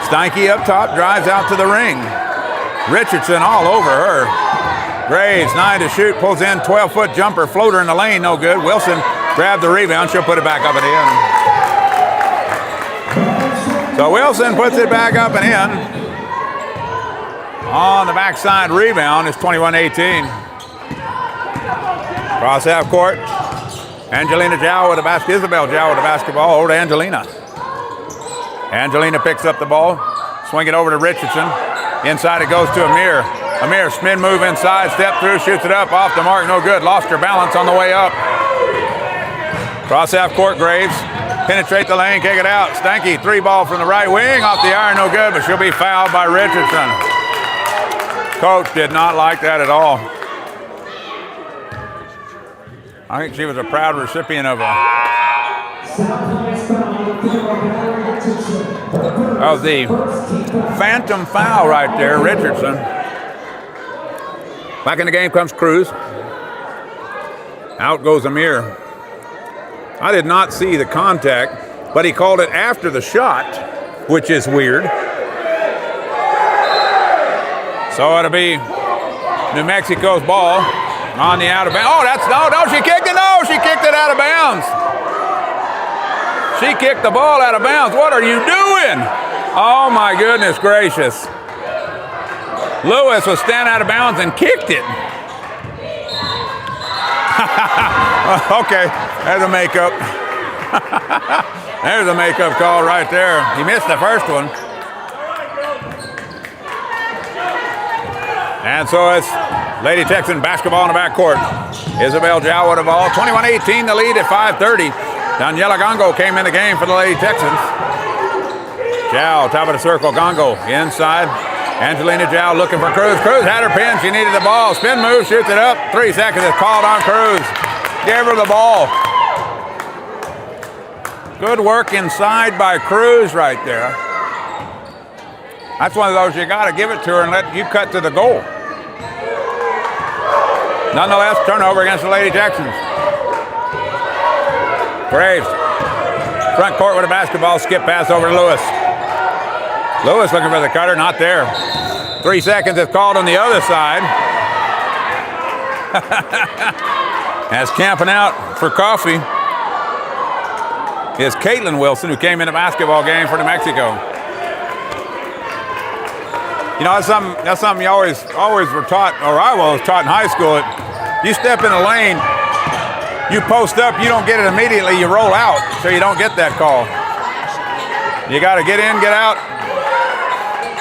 Steinke up top, drives out to the ring. Richardson all over her. Graves, 9 to shoot, pulls in, 12-foot jumper, floater in the lane, no good. Wilson grabbed the rebound, she'll put it back up and in. So Wilson puts it back up and in. On the backside rebound is 21-18. Cross half court. Angelina Zhao with a basket. Isabel Zhao with a basketball over to Angelina. Angelina picks up the ball. Swing it over to Richardson. Inside it goes to Amir. Amir, spin move inside, step through, shoots it up, off the mark, no good. Lost her balance on the way up. Cross half court, Graves. Penetrate the lane, kick it out. Steinke, 3 ball from the right wing, off the iron, no good, but she'll be fouled by Richardson. Coach did not like that at all. I think she was a proud recipient of the phantom foul right there, Richardson. Back in the game comes Cruz. Out goes Amir. I did not see the contact, but he called it after the shot, which is weird. So it'll be New Mexico's ball. on the out of bounds. Oh, that's no, she kicked it. No, she kicked it out of bounds. She kicked the ball out of bounds. What are you doing? Oh my goodness gracious. Lewis was standing out of bounds and kicked it. Okay, there's a makeup. There's a makeup call right there. He missed the first one. And so it's Lady Texan basketball in the backcourt. Isabel Jow with the ball. 21-18 the lead at 5:30. Daniela Gongo came in the game for the Lady Texans. Jow, top of the circle. Gongo inside. Angelina Jow looking for Cruz. Cruz had her pin. She needed the ball. Spin move, shoots it up. 3 seconds is called on Cruz. Gave her the ball. Good work inside by Cruz right there. That's one of those you got to give it to her and let you cut to the goal. Nonetheless, turnover against the Lady Texans. Graves, front court with a basketball, skip pass over to Lewis. Lewis looking for the cutter, not there. 3 seconds is called on the other side. As camping out for coffee is Caitlin Wilson, who came in a basketball game for New Mexico. You know, that's something you always were taught, or I was taught in high school. You step in a lane, you post up, you don't get it immediately, you roll out, so you don't get that call. You got to get in, get out.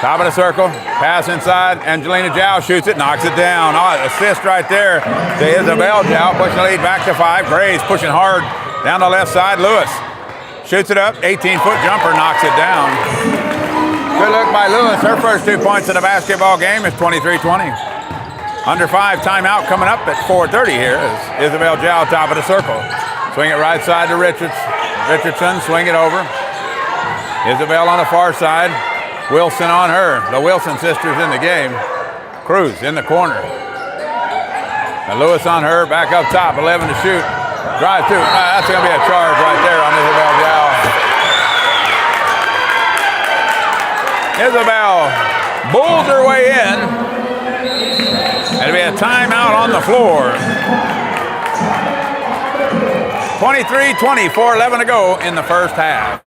Top of the circle, pass inside. Angelina Jow shoots it, knocks it down. Oh, assist right there to Isabel Jow, pushing the lead back to 5. Graves pushing hard down the left side. Lewis shoots it up, 18-foot jumper, knocks it down. Good look by Lewis. Her first 2 points in the basketball game is 23-20. Under 5 timeout coming up at 4:30 here is Isabel Jow, top of the circle. Swing it right side to Richardson, swing it over. Isabel on the far side. Wilson on her. The Wilson sisters in the game. Cruz in the corner. And Lewis on her, back up top, 11 to shoot. Drive through. That's going to be a charge right there on Isabel Jow. Isabel bulls her way in. It'll be a timeout on the floor. 23-24, 11 to go in the first half.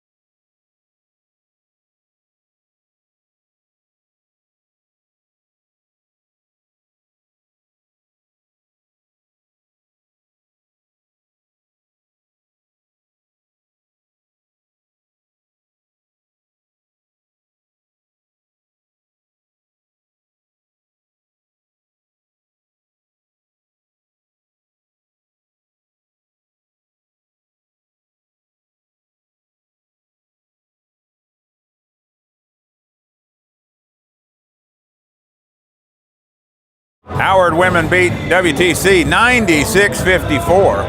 Howard women beat WTC 96-54.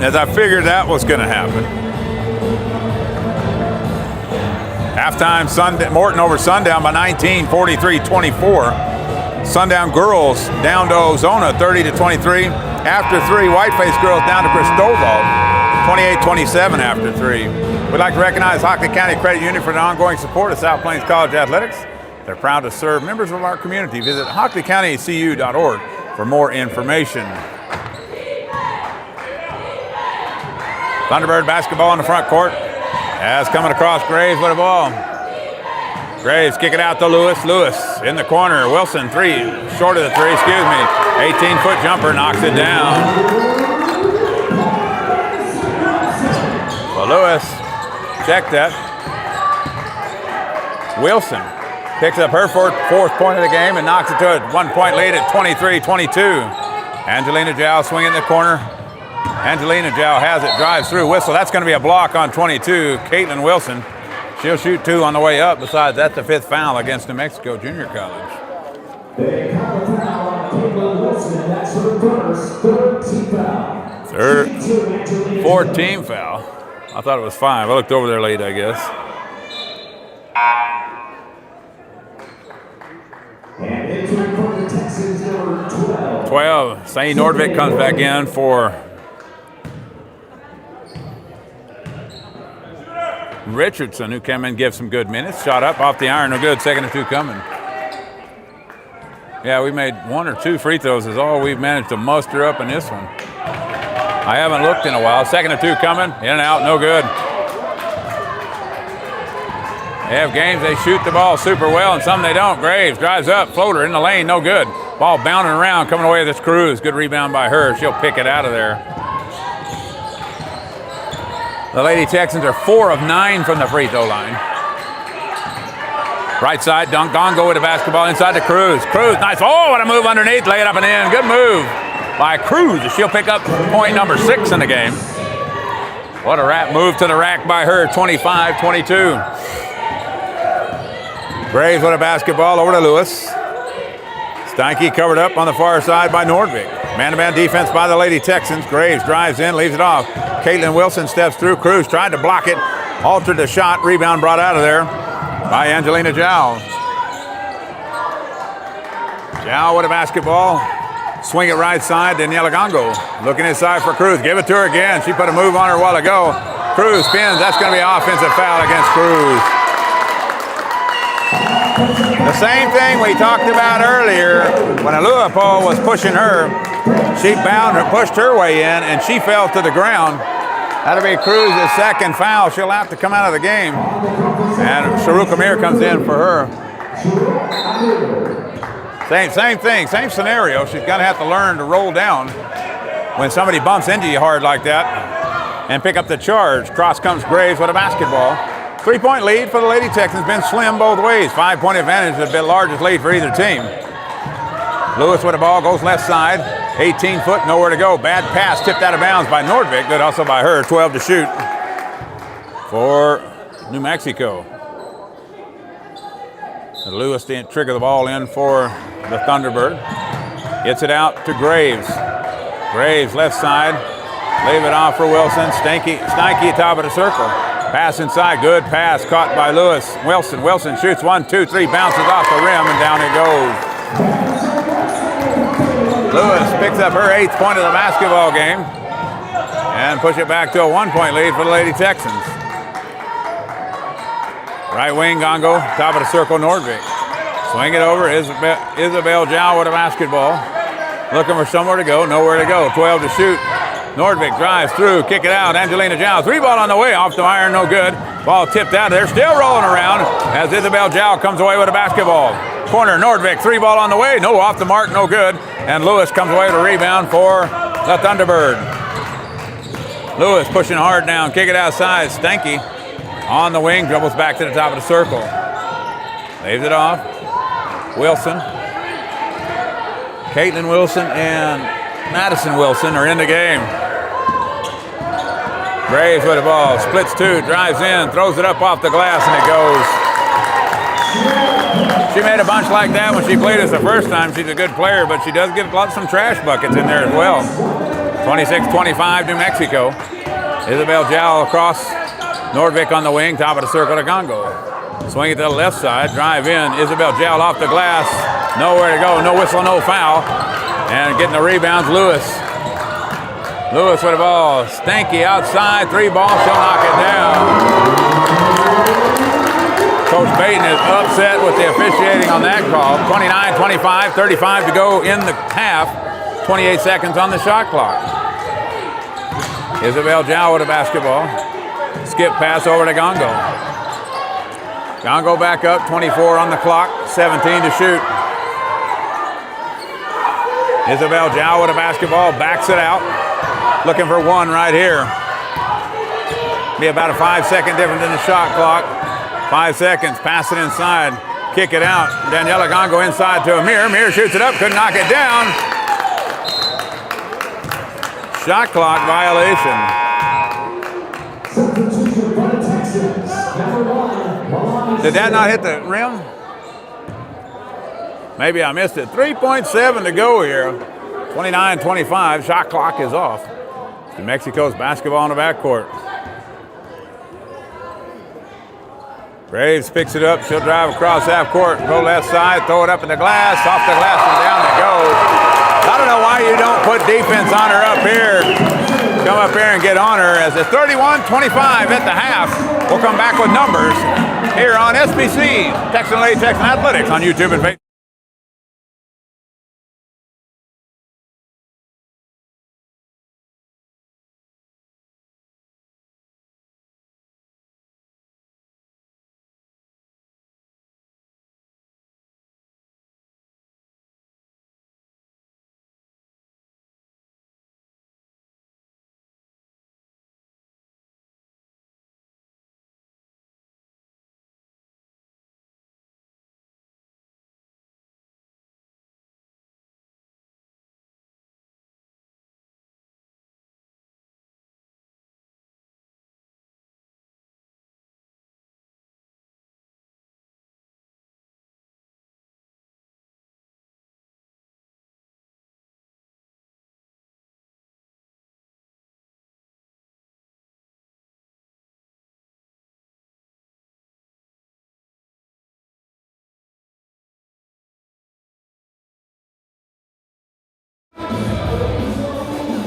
As I figured that was going to happen. Halftime, Morton over Sundown by 19, 43-24. Sundown girls down to Ozona 30-23. After 3, Whiteface girls down to Cristobal 28-27 after 3. We'd like to recognize Hockley County Credit Union for the ongoing support of South Plains College Athletics. They're proud to serve members of our community. Visit HockleyCountyCU.org for more information. Thunderbird basketball in the front court. As coming across Graves with a ball. Graves kick it out to Lewis. Lewis in the corner. Wilson, 3, short of the 3, 18-foot jumper, knocks it down. Well, Lewis checked that. Wilson picks up her fourth point of the game and knocks it to a 1-point lead at 23-22. Angelina Jow swinging in the corner. Angelina Jow has it, drives through, whistle. That's going to be a block on 22. Caitlin Wilson, she'll shoot 2 on the way up. Besides, that's the 5th foul against New Mexico Junior College. They call a foul on Caitlin Wilson. That's her first 4th team foul. I thought it was 5. I looked over there late, I guess. And entering for the Texans, number 12. 12. Sadie Nordvik comes back in for Richardson, who came in and gave some good minutes. Shot up off the iron, no good. 2nd and 2 coming. Yeah, we made 1 or 2 free throws is all we've managed to muster up in this one. I haven't looked in a while. 2nd and 2 coming. In and out, no good. They have games they shoot the ball super well and some they don't. Graves drives up, floater in the lane, no good. Ball bounding around, coming away with this Cruz. Good rebound by her. She'll pick it out of there. The Lady Texans are 4 of 9 from the free throw line. Right side, Dongo with the basketball inside to Cruz. Cruz, nice. Oh, what a move underneath. Lay it up and in. Good move by Cruz. She'll pick up point number 6 in the game. What a move to the rack by her. 25-22. Graves with a basketball over to Lewis. Steinke covered up on the far side by Nordvik. Man-to-man defense by the Lady Texans. Graves drives in, leaves it off. Caitlin Wilson steps through. Cruz tried to block it. Altered the shot. Rebound brought out of there by Angelina Zhao. Zhao with a basketball. Swing it right side. Daniela Gongo looking inside for Cruz. Give it to her again. She put a move on her a while ago. Cruz spins. That's going to be an offensive foul against Cruz. The same thing we talked about earlier when Aluapo was pushing her. She bound her, pushed her way in, and she fell to the ground. That'll be Cruz's 2nd foul. She'll have to come out of the game. And Sharuka Mir comes in for her. Same thing, same scenario. She's going to have to learn to roll down when somebody bumps into you hard like that and pick up the charge. Cross comes Graves with a basketball. 3-point lead for the Lady Texans. Been slim both ways. 5-point advantage is the largest lead for either team. Lewis with the ball, goes left side. 18 foot, nowhere to go. Bad pass, tipped out of bounds by Nordvik. Good also by her. 12 to shoot for New Mexico. And Lewis didn't trigger the ball in for the Thunderbird. Gets it out to Graves. Graves left side. Leave it off for Wilson. Steinke top of the circle. Pass inside, good pass caught by Lewis. Wilson shoots 1, 2, 3, bounces off the rim and down it goes. Lewis picks up her 8th point of the basketball game and push it back to a 1-point lead for the Lady Texans. Right wing, Gongo, top of the circle, Nordvik. Swing it over, Isabel Zhao with a basketball. Looking for somewhere to go, nowhere to go. 12 to shoot. Nordvik drives through, kick it out. Angelina Zhao, 3-ball on the way, off the iron, no good. Ball tipped out there, still rolling around as Isabel Zhao comes away with a basketball. Corner, Nordvik, 3-ball on the way, no, off the mark, no good. And Lewis comes away with a rebound for the Thunderbird. Lewis pushing hard down, kick it outside. Steinke on the wing, dribbles back to the top of the circle. Leaves it off. Wilson. Caitlin Wilson and Madison Wilson are in the game. Graves with the ball, splits 2, drives in, throws it up off the glass, and it goes. She made a bunch like that when she played us the first time. She's a good player, but she does get some trash buckets in there as well. 26-25, New Mexico. Isabel Zhao across, Nordvik on the wing, top of the circle to Gongo. Swing it to the left side, drive in, Isabel Zhao off the glass, nowhere to go, no whistle, no foul. And getting the rebounds, Lewis. Lewis with the ball. Steinke outside, 3-ball, she'll knock it down. Coach Baden is upset with the officiating on that call. 29-25, 35 to go in the half. 28 seconds on the shot clock. Isabel Zhao with a basketball. Skip pass over to Gongo. Gongo back up, 24 on the clock, 17 to shoot. Isabel Zhao with a basketball, backs it out. Looking for 1 right here. Be about a 5-second difference in the shot clock. 5 seconds, pass it inside, kick it out. Daniela Gongo inside to Amir. Amir shoots it up, couldn't knock it down. Shot clock violation. Did that not hit the rim? Maybe I missed it. 3.7 to go here. 29-25. Shot clock is off. New Mexico's basketball in the backcourt. Graves picks it up. She'll drive across half court. Go left side. Throw it up in the glass. Off the glass and down it goes. I don't know why you don't put defense on her up here. Come up here and get on her as it's 31-25 at the half. We'll come back with numbers here on SBC, Texan Lady Texan Athletics on YouTube and Facebook.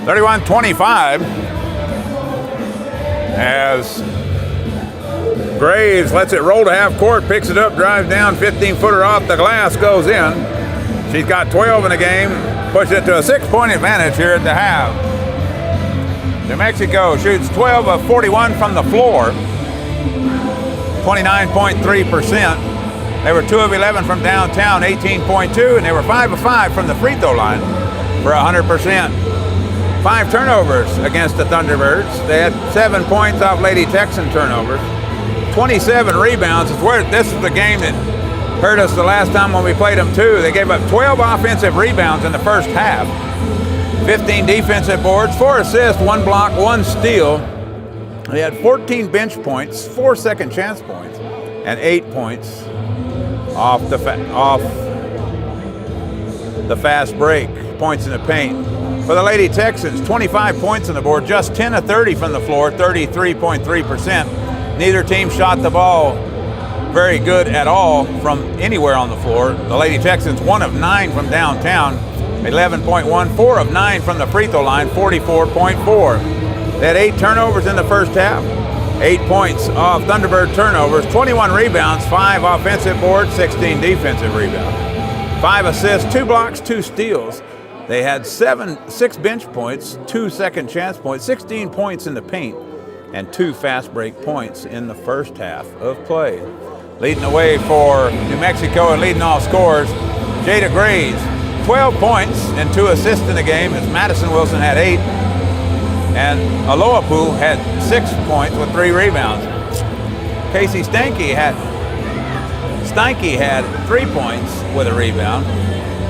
31-25 as Graves lets it roll to half court, picks it up, drives down, 15-footer off the glass, goes in. She's got 12 in the game, pushes it to a 6-point advantage here at the half. New Mexico shoots 12 of 41 from the floor, 29.3%. They were 2 of 11 from downtown, 18.2, and they were 5 of 5 from the free throw line for 100%. 5 turnovers against the Thunderbirds. They had 7 points off Lady Texan turnovers. 27 rebounds. This is the game that hurt us the last time when we played them too. They gave up 12 offensive rebounds in the first half. 15 defensive boards, 4 assists, 1 block, 1 steal. They had 14 bench points, 4 second chance points, and 8 points off the fast break, points in the paint. For the Lady Texans, 25 points on the board, just 10 of 30 from the floor, 33.3%. Neither team shot the ball very good at all from anywhere on the floor. The Lady Texans, 1 of 9 from downtown, 11.1, 4 of 9 from the free throw line, 44.4. They had 8 turnovers in the first half, 8 points off Thunderbird turnovers, 21 rebounds, 5 offensive boards, 16 defensive rebounds, 5 assists, 2 blocks, 2 steals. They had 6 bench points, 2 second chance points, 16 points in the paint, and 2 fast break points in the first half of play. Leading the way for New Mexico and leading all scorers, Jada Graves, 12 points and 2 assists in the game as Madison Wilson had 8, and Aloapu had 6 points with 3 rebounds. Casey Stanky had 3 points with a rebound,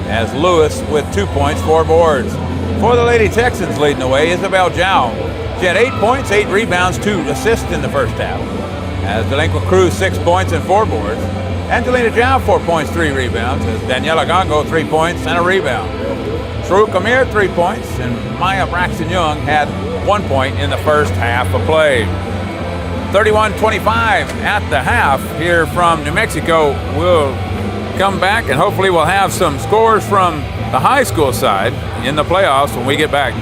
as Lewis with 2 points, 4 boards. For the Lady Texans leading the way, Isabel Zhao. She had 8 points, 8 rebounds, 2 assists in the first half. As Delinquent Cruz, 6 points and 4 boards. Angelina Zhao, 4 points, 3 rebounds. As Daniela Gongo, 3 points and a rebound. Shrew Kamir, 3 points, and Maya Braxton Young had 1 point in the first half of play. 31-25 at the half here from New Mexico. We'll come back and hopefully we'll have some scores from the high school side in the playoffs when we get back.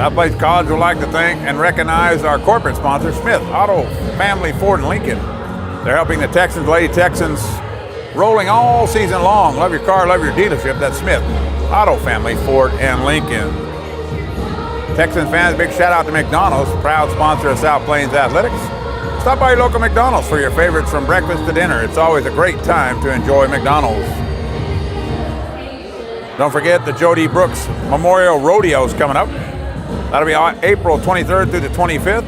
South Plains College would like to thank and recognize our corporate sponsor, Smith Auto Family Ford and Lincoln. They're helping the Texans, Lady Texans, rolling all season long. Love your car, love your dealership. That's Smith Auto Family Ford and Lincoln. Texans fans, big shout out to McDonald's, proud sponsor of South Plains Athletics. Stop by your local McDonald's for your favorites from breakfast to dinner. It's always a great time to enjoy McDonald's. Don't forget the Jody Brooks Memorial Rodeo is coming up. That'll be April 23rd through the 25th.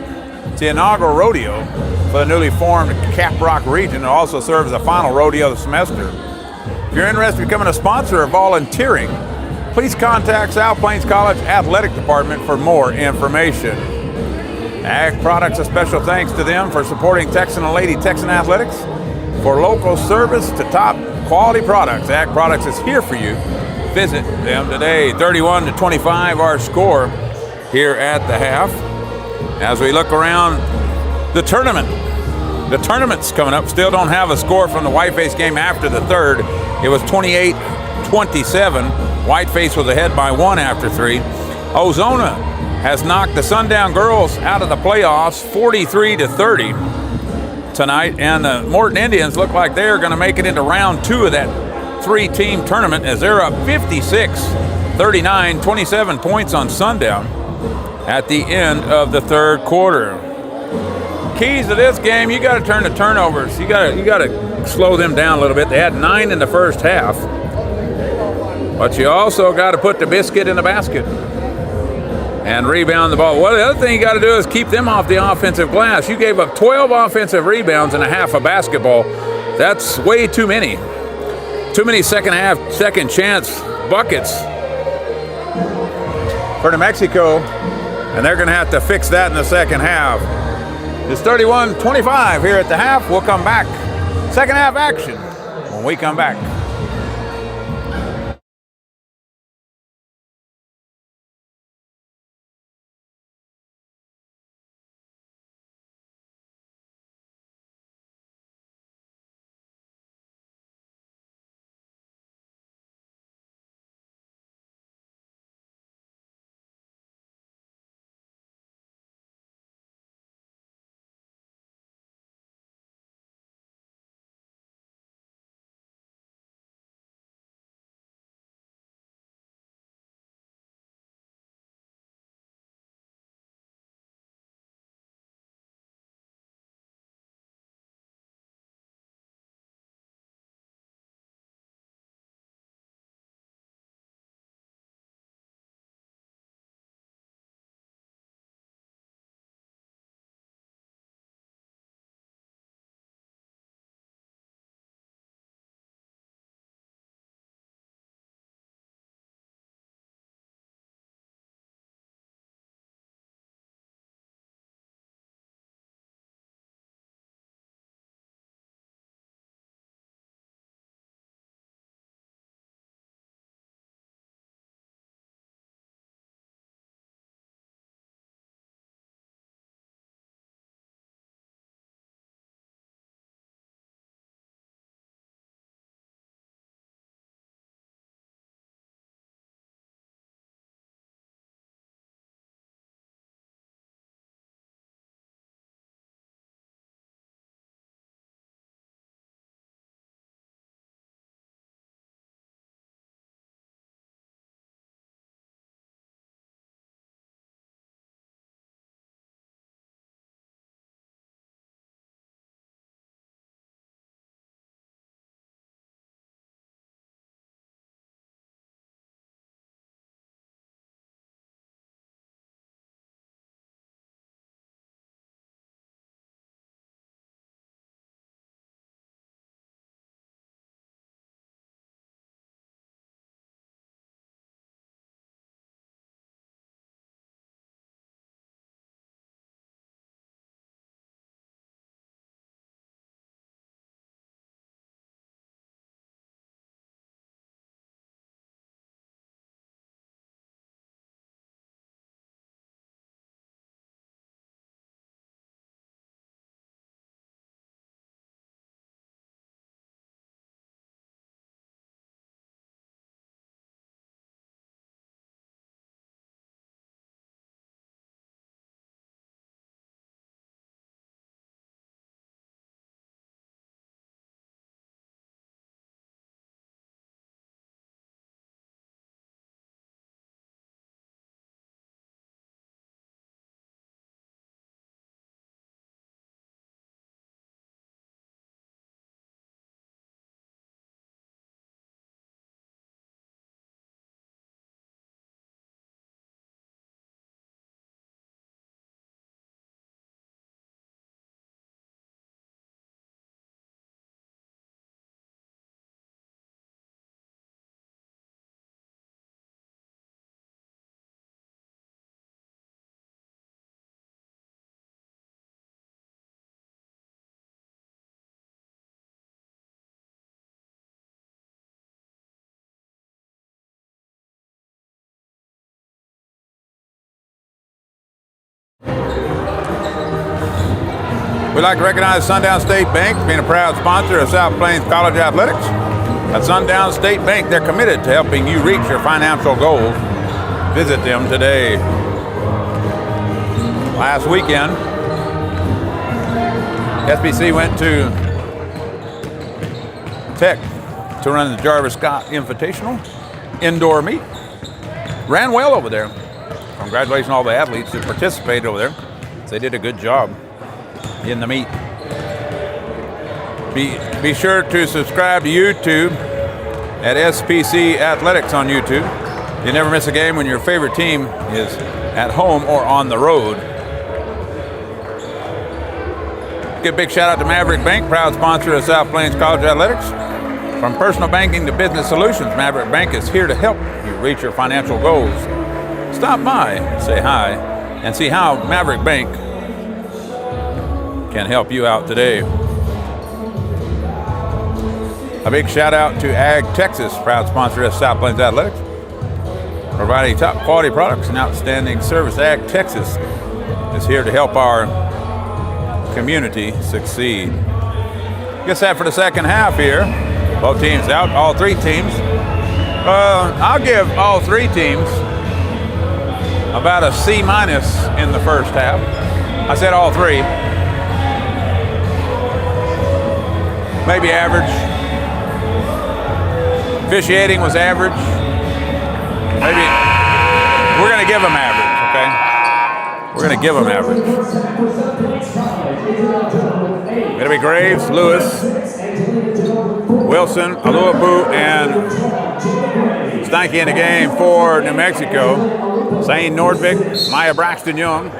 It's the inaugural rodeo for the newly formed Cap Rock region. It also serves as the final rodeo of the semester. If you're interested in becoming a sponsor or volunteering, please contact South Plains College Athletic Department for more information. Ag Products, a special thanks to them for supporting Texan and Lady Texan athletics. For local service to top quality products, Ag Products is here for you. Visit them today. 31-25 our score here at the half. As we look around the tournament, the tournament's coming up. Still don't have a score from the Whiteface game after the third. It was 28-27. Whiteface was ahead by 1 after 3. Ozona has knocked the Sundown Girls out of the playoffs 43-30 tonight, and the Morton Indians look like they're going to make it into round 2 of that 3-team tournament as they're up 56-39, 27 points on Sundown at the end of the third quarter. keys to this game, you got to turn the turnovers. You got to slow them down a little bit. They had 9 in the first half. But you also got to put the biscuit in the basket and rebound the ball. Well, the other thing you got to do is keep them off the offensive glass. You gave up 12 offensive rebounds and a half of basketball. That's way too many. Too many second chance buckets for New Mexico, and they're going to have to fix that in the second half. It's 31-25 here at the half. We'll come back. Second half action when we come back. We'd like to recognize Sundown State Bank being a proud sponsor of South Plains College Athletics. At Sundown State Bank, they're committed to helping you reach your financial goals. Visit them today. Last weekend, SBC went to Tech to run the Jarvis Scott Invitational indoor meet. Ran well over there. Congratulations to all the athletes that participated over there. They did a good job. in the meat. Be sure to subscribe to YouTube at SPC Athletics on YouTube. You never miss a game when your favorite team is at home or on the road. Give a big shout out to Maverick Bank, proud sponsor of South Plains College Athletics. From personal banking to business solutions, Maverick Bank is here to help you reach your financial goals. Stop by, say hi, and see how Maverick Bank can help you out today. A big shout out to Ag Texas, proud sponsor of South Plains Athletics. Providing top quality products and outstanding service, Ag Texas is here to help our community succeed. Guess that for the second half here. Both teams out, all three teams. I'll give all three teams about a C- in the first half. I said all three. Maybe average. Officiating was average. Maybe we're going to give them average, okay? We're going to give them average. It'll be Graves, Lewis, Wilson, Aluapu, and Steinke in the game for New Mexico. Zane Nordvik, Maya Braxton Young,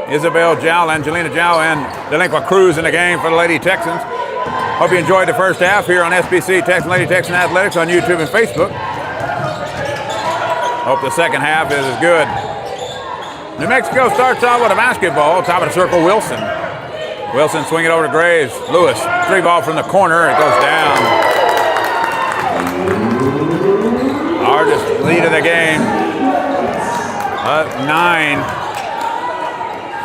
Isabel Jowl, Angelina Jowl, and Delinqua Cruz in the game for the Lady Texans. Hope you enjoyed the first half here on SBC Texan Lady Texan Athletics on YouTube and Facebook. Hope the second half is as good. New Mexico starts off with a basketball. Top of the circle, Wilson. Wilson swing it over to Graves. Lewis, three ball from the corner. It goes down. Largest lead of the game. 9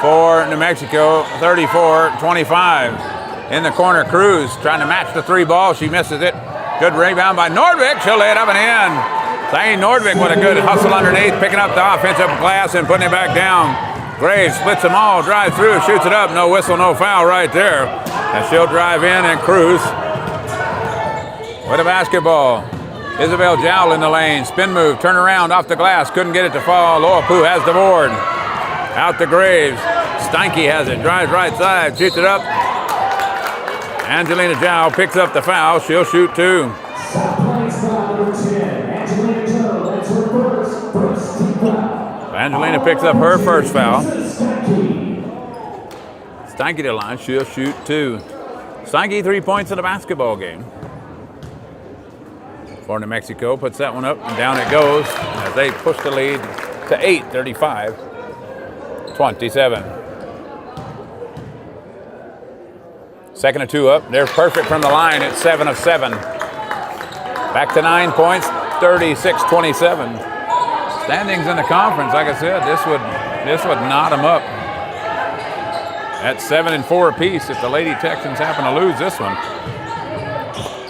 for New Mexico, 34-25. In the corner, Cruz trying to match the three ball. She misses it. Good rebound by Nordvik. She'll lay it up and in. Zane Nordvik with a good hustle underneath, picking up the offensive glass and putting it back down. Graves splits them all, drives through, shoots it up. No whistle, no foul right there. And she'll drive in, and Cruz with a basketball. Isabel Jowl in the lane. Spin move, turn around off the glass. Couldn't get it to fall. Loapu has the board. Out to Graves. Steinke has it. Drives right side. Shoots it up. Angelina Jowl picks up the foul. She'll shoot two. Angelina picks up her first foul. Steinke to the line. She'll shoot two. Steinke 3 points in the basketball game. For New Mexico puts that one up and down it goes as they push the lead to 8, 35-27. Second of two up. They're perfect from the line at 7 of 7. Back to 9 points, 36-27. Standings in the conference, like I said, this would knot them up at 7 and 4 apiece if the Lady Texans happen to lose this one.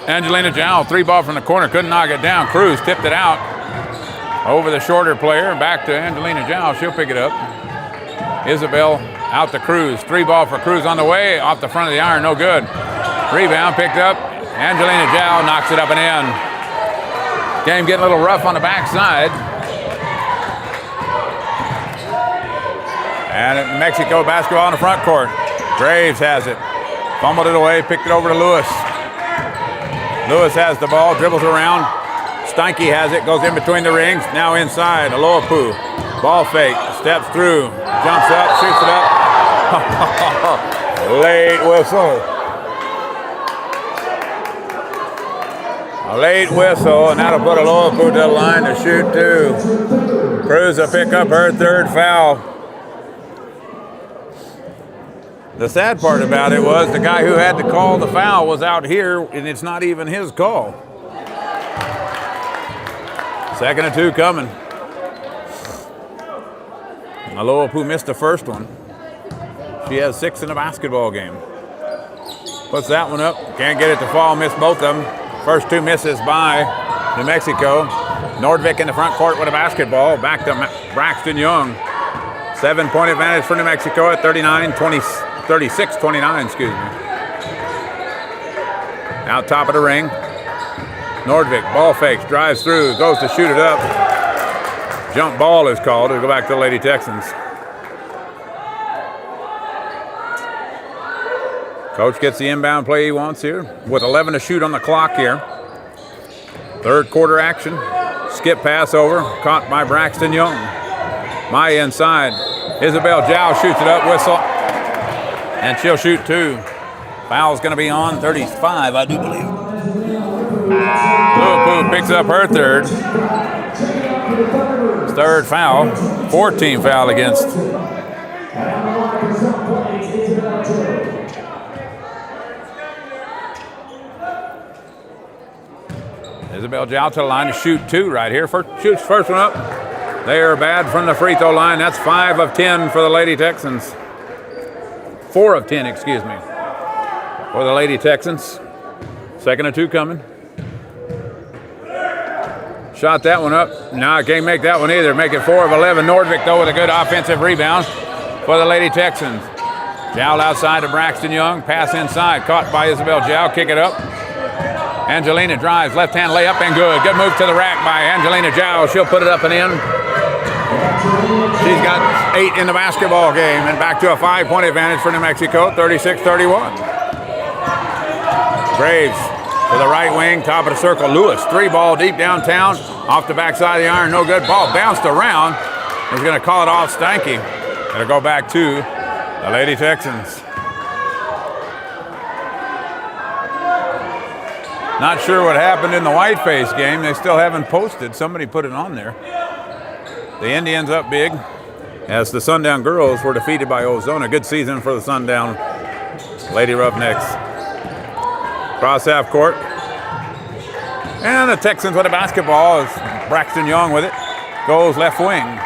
Angelina Jowl, three ball from the corner, couldn't knock it down. Cruz tipped it out over the shorter player. Back to Angelina Jowl, she'll pick it up. Isabel out to Cruz, three ball for Cruz on the way, off the front of the iron, no good. Rebound picked up, Angelina Jowl knocks it up and in. Game getting a little rough on the backside. And Mexico basketball in the front court. Graves has it. Fumbled it away, picked it over to Lewis. Lewis has the ball, dribbles around. Steinke has it, goes in between the rings. Now inside, Aloapu. Ball fake, steps through, jumps up, shoots it up. Late whistle. A late whistle, and that'll put Aloapu to the line to shoot two. Cruz will pick up her third foul. The sad part about it was the guy who had to call the foul was out here, and it's not even his call. Second of two coming. Aloapu missed the first one. She has 6 in the basketball game. Puts that one up. Can't get it to fall. Missed both of them. First two misses by New Mexico. Nordvik in the front court with a basketball. Back to Braxton Young. 7-point advantage for New Mexico at 36-29, excuse me. Now top of the ring. Nordvik, ball fakes, drives through, goes to shoot it up. Jump ball is called. It'll go back to the Lady Texans. Coach gets the inbound play he wants here with 11 to shoot on the clock here. Third quarter action. Skip pass over, caught by Braxton Young. Maya inside. Isabel Zhao shoots it up, whistle. And she'll shoot 2. Foul's going to be on 35, I do believe. Liverpool picks up her third foul. 14 foul against. Isabel Zhao to the line to shoot 2 right here. Shoots first one up. They are bad from the free throw line. That's 5 of 10 for the Lady Texans. 4 of 10, excuse me, for the Lady Texans. Second of 2 coming. Shot that one up. No, I can't make that one either. Make it 4 of 11. Nordvik, though, with a good offensive rebound for the Lady Texans. Zhao outside to Braxton Young. Pass inside. Caught by Isabel Zhao. Kick it up. Angelina drives. Left-hand layup and good. Good move to the rack by Angelina Zhao. She'll put it up and in. She's got 8 in the basketball game. And back to a 5-point advantage for New Mexico. 36-31. Graves to the right wing, top of the circle. Lewis, 3 ball deep downtown, off the backside of the iron, no good. Ball bounced around. He's going to call it off Stanky. It'll go back to the Lady Texans. Not sure what happened in the Whiteface game. They still haven't posted. Somebody put it on there. The Indians up big as the Sundown girls were defeated by Ozona. Good season for the Sundown Lady Roughnecks. Cross half court. And the Texans with the basketball as Braxton Young with it. Goes left wing.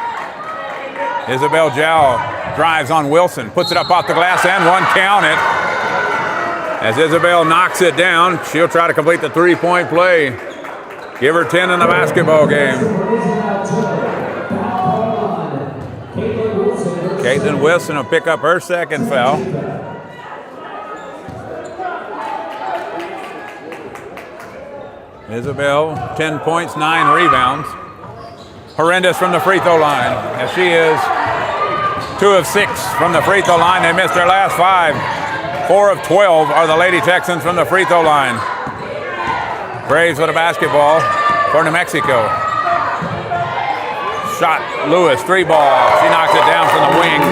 Isabel Zhao drives on Wilson. Puts it up off the glass and one count it. As Isabel knocks it down, she'll try to complete the 3-point play. Give her 10 in the basketball game. Caitlin Wilson will pick up her second foul. Isabel, 10 points, 9 rebounds. Horrendous from the free throw line, as she is 2 of 6 from the free throw line. They missed their last 5. 4 of 12 are the Lady Texans from the free throw line. Braves with a basketball for New Mexico. Shot, Lewis, 3 ball. She knocks it down from the wing.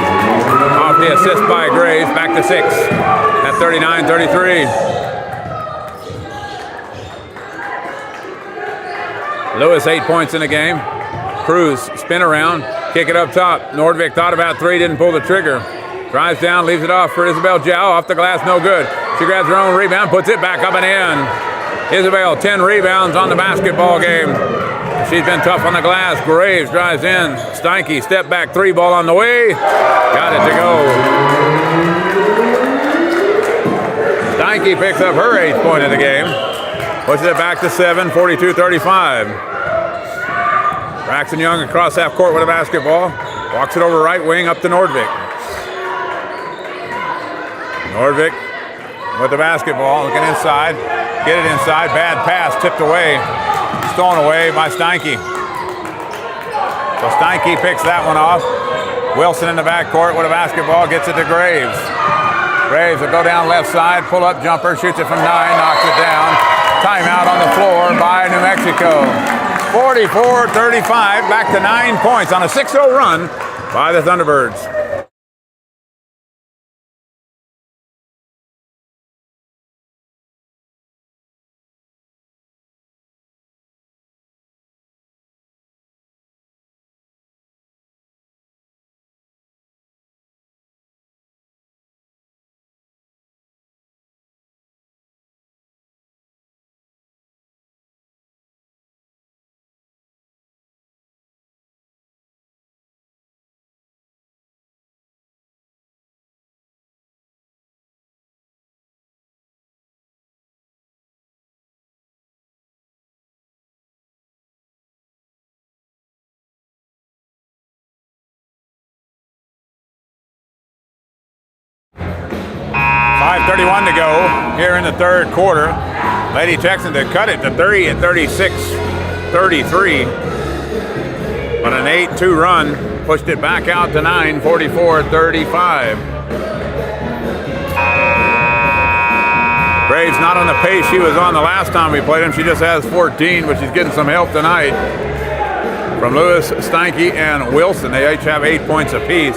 Off the assist by Graves, back to 6 at 39-33. Lewis, 8 points in the game. Cruz, spin around, kick it up top. Nordvik thought about 3, didn't pull the trigger. Drives down, leaves it off for Isabel Zhao. Off the glass, no good. She grabs her own rebound, puts it back up and in. Isabel, 10 rebounds on the basketball game. She's been tough on the glass. Graves drives in. Steinke, step back, 3 ball on the way. Got it to go. Steinke picks up her 8th point of the game. Pushes it back to 7, 42-35. Braxton Young across half court with a basketball. Walks it over right wing up to Nordvik. Nordvik with the basketball, looking inside. Get it inside, bad pass, tipped away. Stolen away by Steinke. So Steinke picks that one off. Wilson in the backcourt with a basketball, gets it to Graves. Graves will go down left side, pull up jumper, shoots it from 9, knocks it down. Timeout on the floor by New Mexico. 44-35, back to 9 points on a 6-0 run by the Thunderbirds. .5:31 to go here in the third quarter. Lady Texans had cut it to 30 at 36-33. But an 8-2 run pushed it back out to 9, 44-35. Graves not on the pace she was on the last time we played him. She just has 14, but she's getting some help tonight from Lewis, Steinke, and Wilson. They each have 8 points apiece.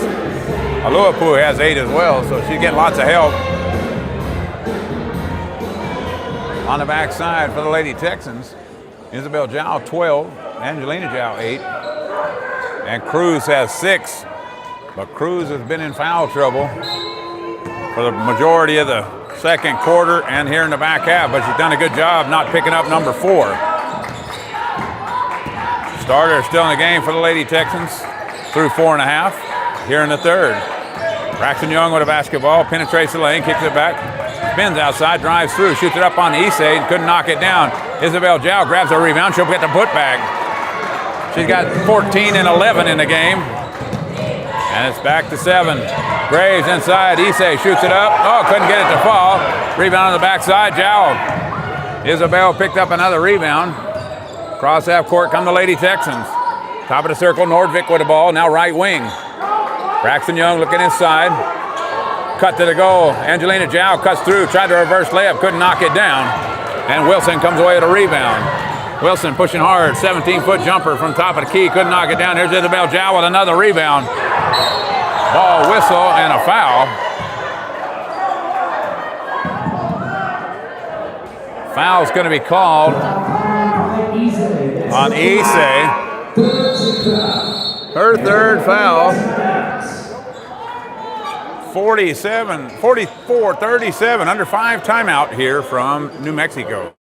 Aluapu has 8 as well, so she's getting lots of help. On the backside for the Lady Texans, Isabel Jow 12, Angelina Jow 8, and Cruz has 6. But Cruz has been in foul trouble for the majority of the second quarter and here in the back half, but she's done a good job not picking up number 4. Starter still in the game for the Lady Texans through 4.5 here in the third. Braxton Young with a basketball, penetrates the lane, kicks it back, spins outside, drives through, shoots it up on Issei, and couldn't knock it down. Isabel Jow grabs a rebound, she'll get the putback. She's got 14 and 11 in the game. And it's back to 7. Graves inside, Issei shoots it up. Oh, couldn't get it to fall. Rebound on the backside, Jow. Isabel picked up another rebound. Cross half court come the Lady Texans. Top of the circle, Nordvik with the ball, now right wing. Braxton Young looking inside. Cut to the goal. Angelina Jow cuts through, tried to reverse layup, couldn't knock it down. And Wilson comes away with a rebound. Wilson pushing hard, 17-foot jumper from top of the key, couldn't knock it down. Here's Isabel Jow with another rebound. Ball whistle and a foul. Foul's going to be called on Issei. Her third foul. 44-37, under 5 timeout here from New Mexico.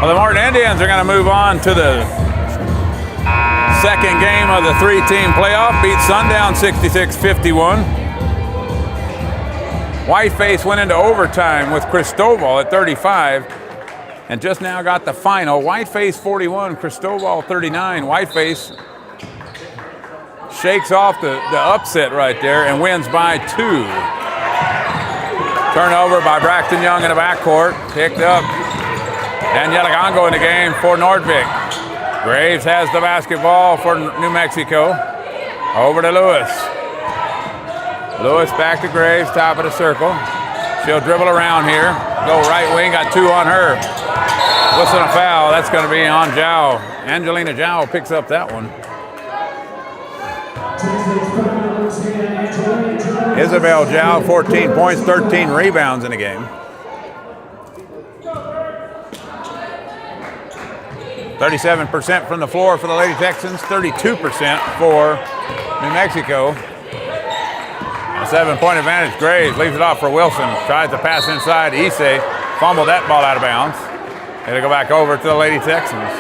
Well, the Martin Indians are going to move on to the second game of the 3-team playoff. Beat Sundown 66-51. Whiteface went into overtime with Cristobal at 35 and just now got the final. Whiteface 41, Cristobal 39. Whiteface shakes off the upset right there and wins by 2. Turnover by Braxton Young in the backcourt. Picked up. Daniela Gongo in the game for Nordvik. Graves has the basketball for New Mexico. Over to Lewis. Lewis back to Graves, top of the circle. She'll dribble around here. Go right wing, got 2 on her. Whistle a foul, that's going to be on Jow. Angelina Jow picks up that one. Isabel Jow, 14 points, 13 rebounds in the game. 37% from the floor for the Lady Texans, 32% for New Mexico. A 7-point advantage. Graves leaves it off for Wilson. Tries to pass inside. Issei fumbled that ball out of bounds. It'll go back over to the Lady Texans.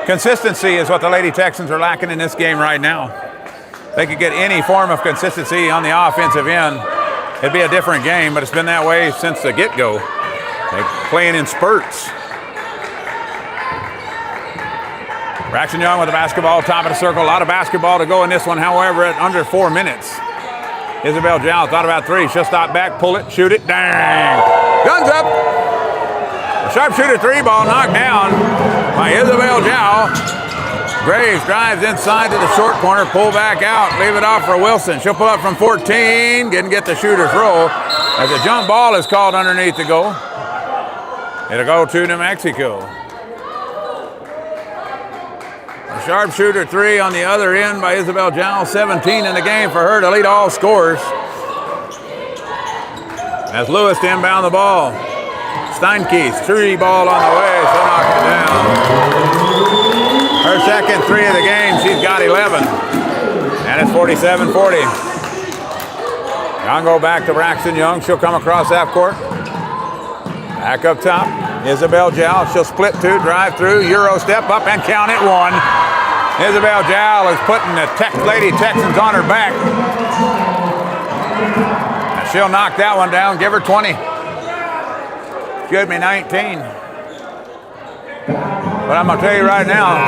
Consistency is what the Lady Texans are lacking in this game right now. They could get any form of consistency on the offensive end, it'd be a different game, but it's been that way since the get-go. They're playing in spurts. Braxton Young with the basketball, top of the circle. A lot of basketball to go in this one, however, at under 4 minutes. Isabel Jow thought about 3. She'll stop back, pull it, shoot it. Dang! Guns up! A sharpshooter 3 ball knocked down by Isabel Jow. Graves drives inside to the short corner, pull back out, leave it off for Wilson. She'll pull up from 14, didn't get the shooter's roll. As a jump ball is called underneath the goal. It'll go to New Mexico. Sharpshooter 3 on the other end by Isabel Jow. 17 in the game for her to lead all scorers. As Lewis to inbound the ball. Steinke's 3 ball on the way, so knocked it down. Her second 3 of the game, she's got 11. And it's 47-40. Congo back to Braxton Young. She'll come across half court. Back up top. Isabel Jow. She'll split two, drive through, Euro step up and count it, one. Isabel Jow is putting the Lady Texans on her back. And she'll knock that one down, give her 20. Give me 19. But I'm going to tell you right now,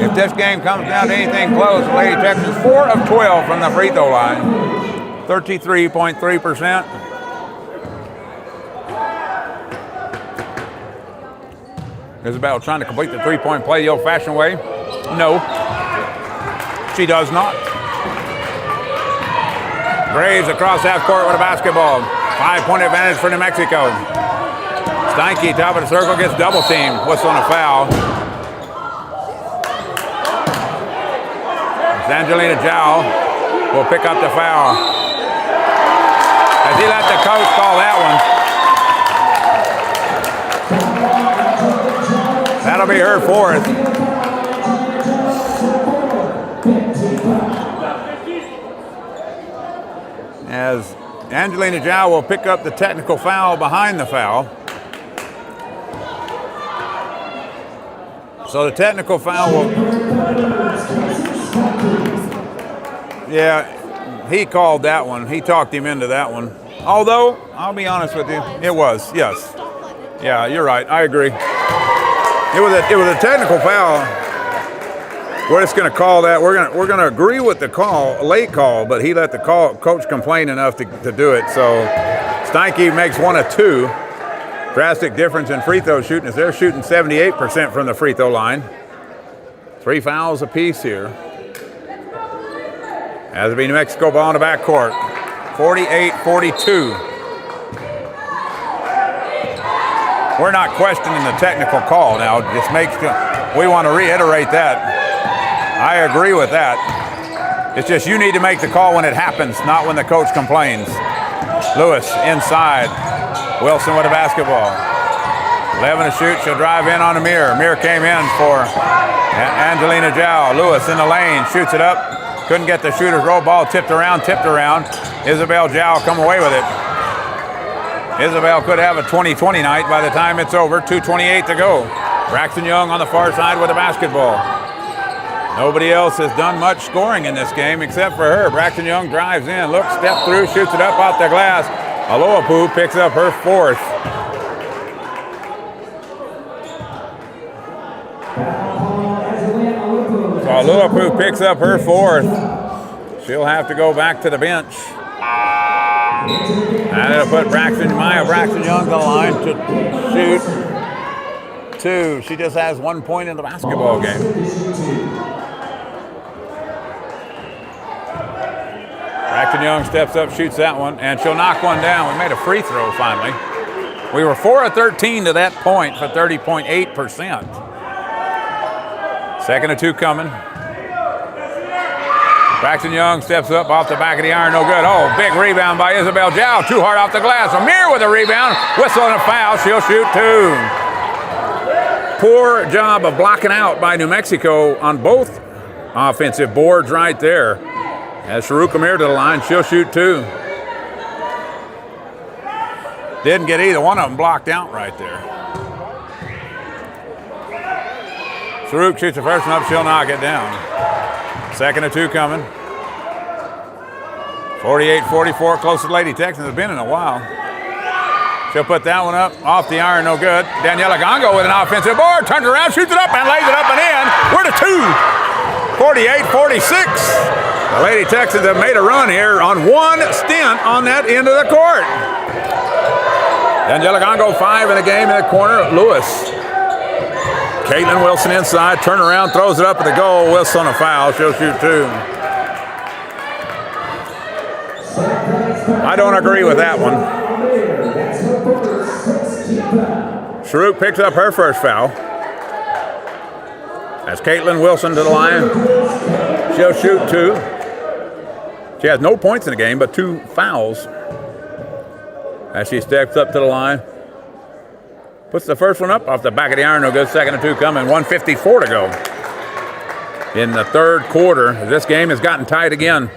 if this game comes down to anything close, Lady Texans 4 of 12 from the free throw line, 33.3%. Isabel trying to complete the three-point play the old-fashioned way. No, she does not. Graves across half court with a basketball. 5-point advantage for New Mexico. Steinke, top of the circle, gets double teamed. Whistle on a foul. Angelina Jow will pick up the foul. As he let the coach call that one. That'll be her fourth. As Angelina Jow will pick up the technical foul behind the foul. So the technical foul will... Yeah, he called that one. He talked him into that one. Although, I'll be honest with you, it was, yes. Yeah, you're right. I agree. It was a technical foul. We're just going to call that. We're going to agree with the call, late call, but he let the coach complain enough to do it. So Steinke makes 1 of 2. Drastic difference in free throw shooting as they're shooting 78% from the free throw line. 3 fouls apiece here. As it'll be New Mexico ball in the backcourt. 48-42. We're not questioning the technical call now. We want to reiterate that. I agree with that. It's just you need to make the call when it happens, not when the coach complains. Lewis inside. Wilson with a basketball. 11 to shoot. She'll drive in on Amir. Amir came in for Angelina Jow. Lewis in the lane. Shoots it up. Couldn't get the shooter's roll ball. Tipped around. Isabel Jow come away with it. Isabel could have a 20-20 night by the time it's over. 2:28 to go. Braxton Young on the far side with a basketball. Nobody else has done much scoring in this game except for her. Braxton Young drives in, looks, step through, shoots it up out the glass. Aloapu picks up her fourth. So Aloapu picks up her fourth. She'll have to go back to the bench. And it'll put Braxton Young on the line to shoot 2. She just has 1 point in the basketball game. Braxton Young steps up, shoots that one, and she'll knock one down. We made a free throw finally. We were 4 of 13 to that point for 30.8%. 2nd of 2 coming. Braxton Young steps up off the back of the iron, no good. Oh, big rebound by Isabel Jow, too hard off the glass. Amir with a rebound, whistle and a foul, she'll shoot 2. Poor job of blocking out by New Mexico on both offensive boards right there. As Sharuk Amir to the line, she'll shoot 2. Didn't get either one of them blocked out right there. Sharuk shoots the first one up, she'll knock it down. 2nd of 2 coming. 48-44, closest Lady Texans has been in a while. She'll put that one up, off the iron, no good. Daniela Gongo with an offensive board, turns around, shoots it up, and lays it up and in. We're to 2. 48-46. The Lady Texans have made a run here on one stint on that end of the court. Daniela Gongo 5 in the game in the corner. Lewis. Caitlin Wilson inside, turn around, throws it up at the goal. Wilson on a foul, she'll shoot 2. I don't agree with that one. Sharuk picks up her first foul. That's Caitlin Wilson to the line. She'll shoot 2. She has no points in the game, but 2 fouls. As she steps up to the line. Puts the first one up off the back of the iron, no good. 2nd of 2 coming, 1:54 to go. in the third quarter. This game has gotten tight again.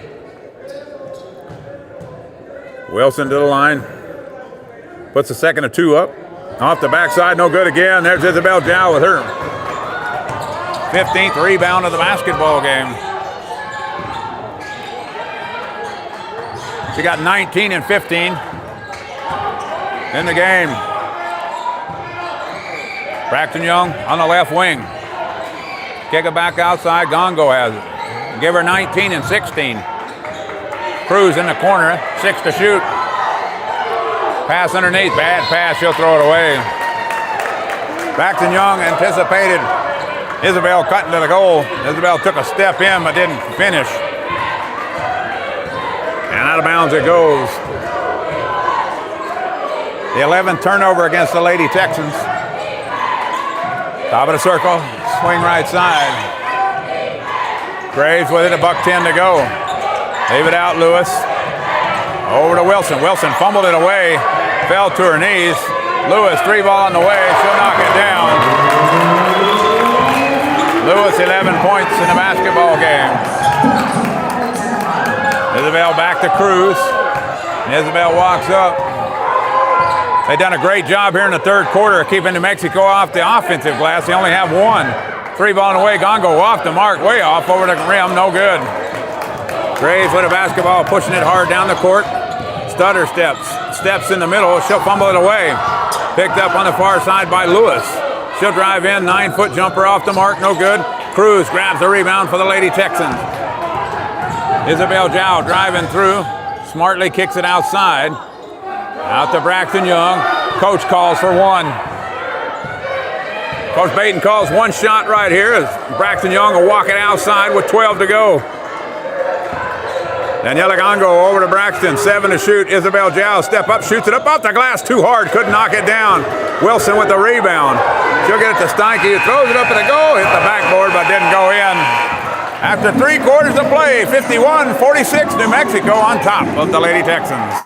Wilson to the line. Puts the second of two up. Off the backside, no good again. There's Isabel Zhao with her 15th rebound of the basketball game. She got 19 and 15 in the game. Braxton Young on the left wing. Kick it back outside. Gongo has it. Give her 19 and 16. Cruz in the corner. 6 to shoot. Pass underneath. Bad pass. She'll throw it away. Braxton Young anticipated Isabel cutting to the goal. Isabel took a step in but didn't finish. And out of bounds it goes. The 11th turnover against the Lady Texans. Top of the circle, swing right side. Graves with it, $1:10 to go. Leave it out, Lewis. Over to Wilson. Wilson fumbled it away, fell to her knees. Lewis, 3 ball on the way, she'll knock it down. Lewis, 11 points in the basketball game. Isabel back to Cruz. Isabel walks up. They've done a great job here in the third quarter of keeping New Mexico off the offensive glass. They only have 1. 3 ball on the way. Gongo off the mark, way off over the rim, no good. Graves with a basketball, pushing it hard down the court. Stutter steps in the middle. She'll fumble it away. Picked up on the far side by Lewis. She'll drive in, 9-foot jumper off the mark, no good. Cruz grabs the rebound for the Lady Texans. Isabel Zhao driving through, smartly kicks it outside. Out to Braxton Young. Coach calls for 1. Coach Baton calls 1 shot right here as Braxton Young will walk it outside with 12 to go. Daniela Gongo over to Braxton, 7 to shoot. Isabel Zhao step up, shoots it up off the glass, too hard, couldn't knock it down. Wilson with the rebound. She'll get it to Steinke, throws it up at the goal, hit the backboard but didn't go in. After 3 quarters of play, 51-46, New Mexico on top of the Lady Texans.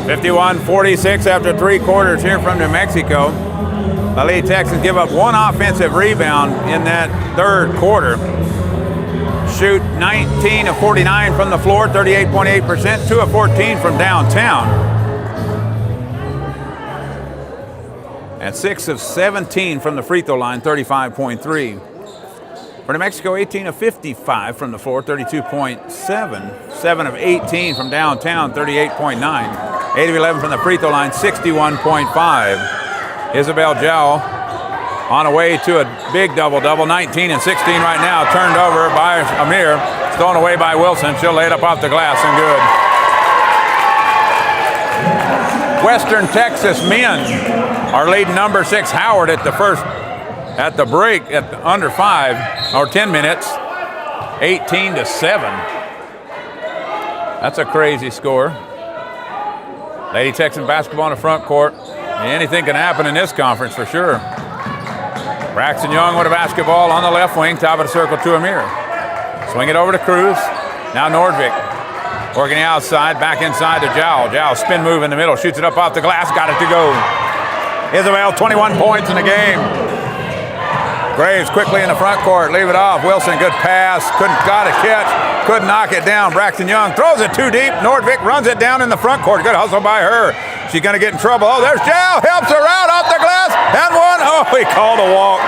(51-46) after 3 quarters here from New Mexico. The Lady Texans give up 1 offensive rebound in that third quarter. Shoot 19 of 49 from the floor, 38.8%, 2 of 14 from downtown. And 6 of 17 from the free throw line, 35.3. For New Mexico, 18 of 55 from the floor, 32.7. 7 of 18 from downtown, 38.9. 8 of 11 from the free throw line, 61.5. Isabel Zhao on the way to a big double-double, 19 and 16 right now, turned over by Amir, stolen away by Wilson. She'll lay it up off the glass and good. Western Texas men are leading number 6 Howard at the break at under 5 or 10 minutes, 18-7. That's a crazy score. Lady Texan basketball in the front court. Anything can happen in this conference for sure. Braxton Young with a basketball on the left wing, top of the circle to Amir. Swing it over to Cruz. Now Nordvik working the outside, back inside to Zhao. Zhao spin move in the middle, shoots it up off the glass, got it to go. Isabel, 21 points in the game. Graves quickly in the front court, leave it off. Wilson, good pass, got a catch, couldn't knock it down. Braxton Young throws it too deep. Nordvik runs it down in the front court. Good hustle by her. She's going to get in trouble. Oh, there's Zhao, helps her out off the glass, and 1. Oh, he called a walk.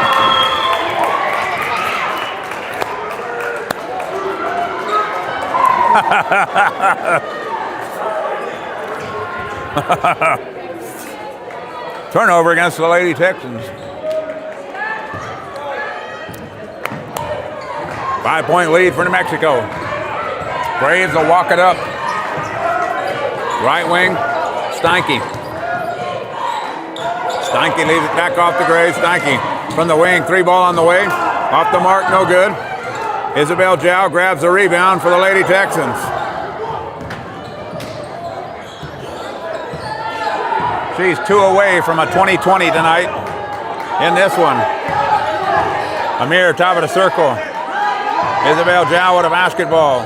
Turnover against the Lady Texans. 5-point lead for New Mexico. Graves will walk it up. Right wing, Steinke. Steinke leaves it back off to Graves. Steinke from the wing, 3 ball on the way. Off the mark, no good. Isabel Jow grabs the rebound for the Lady Texans. She's 2 away from a 20-20 tonight in this one. Amir, top of the circle. Isabel Jow with a basketball.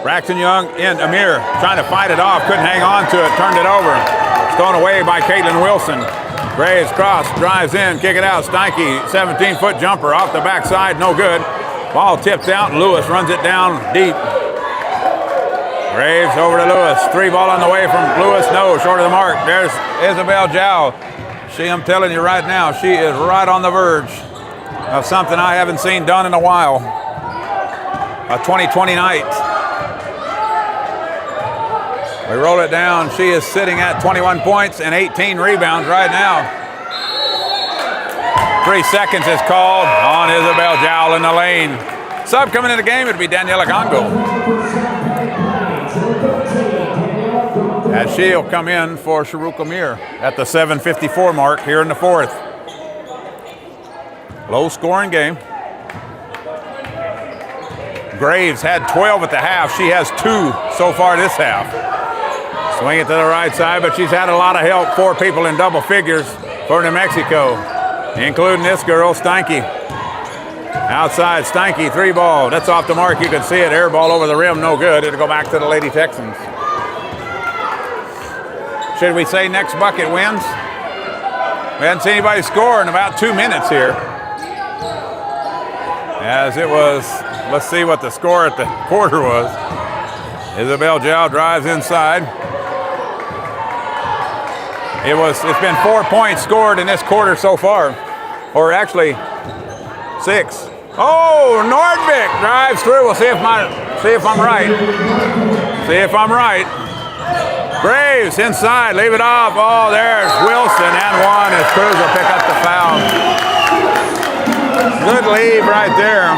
Braxton Young in. Amir trying to fight it off. Couldn't hang on to it. Turned it over. Stolen away by Caitlin Wilson. Graves cross, drives in, kick it out. Steinke, 17-foot jumper off the backside. No good. Ball tipped out. Lewis runs it down deep. Graves over to Lewis. 3 ball on the way from Lewis. No, short of the mark. There's Isabel Jow. I'm telling you right now, she is right on the verge of something I haven't seen done in a while. A 20-20 night. We roll it down. She is sitting at 21 points and 18 rebounds right now. 3 seconds is called on Isabel Jow in the lane. Sub coming in the game, it'll be Daniela Gongo. And she'll come in for Sharuk Amir at the 7:54 mark here in the 4th. Low scoring game. Graves had 12 at the half. She has 2 so far this half. Swing it to the right side, but she's had a lot of help. 4 people in double figures for New Mexico, including this girl, Steinke. Outside, Steinke, 3 ball. That's off the mark. You can see it. Air ball over the rim, no good. It'll go back to the Lady Texans. Should we say next bucket wins? We hadn't seen anybody score in about 2 minutes here. As it was, let's see what the score at the quarter was. Isabel Jow drives inside. It's been 4 points scored in this quarter so far, or actually 6. Oh, Nordvik drives through. We'll see if I'm right. See if I'm right. Graves inside, leave it off. Oh, there's Wilson and 1 as Cruz will pick up the foul. Good lead right there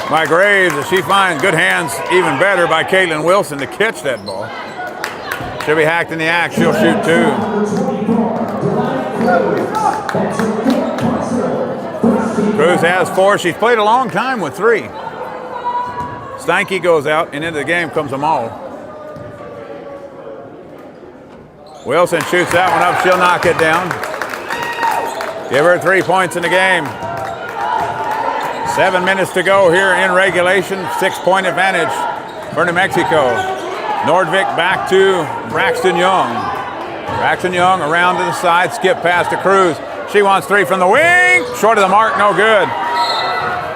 by Graves as she finds good hands, even better by Caitlin Wilson to catch that ball. She'll be hacked in the act. She'll shoot 2. Cruz has 4. She's played a long time with 3. Steinke goes out, and into the game comes Amal. Wilson shoots that one up. She'll knock it down. Give her 3 points in the game. 7 minutes to go here in regulation. 6-point advantage for New Mexico. Nordvik back to Braxton Young. Braxton Young around to the side, skip pass to Cruz. She wants 3 from the wing. Short of the mark, no good.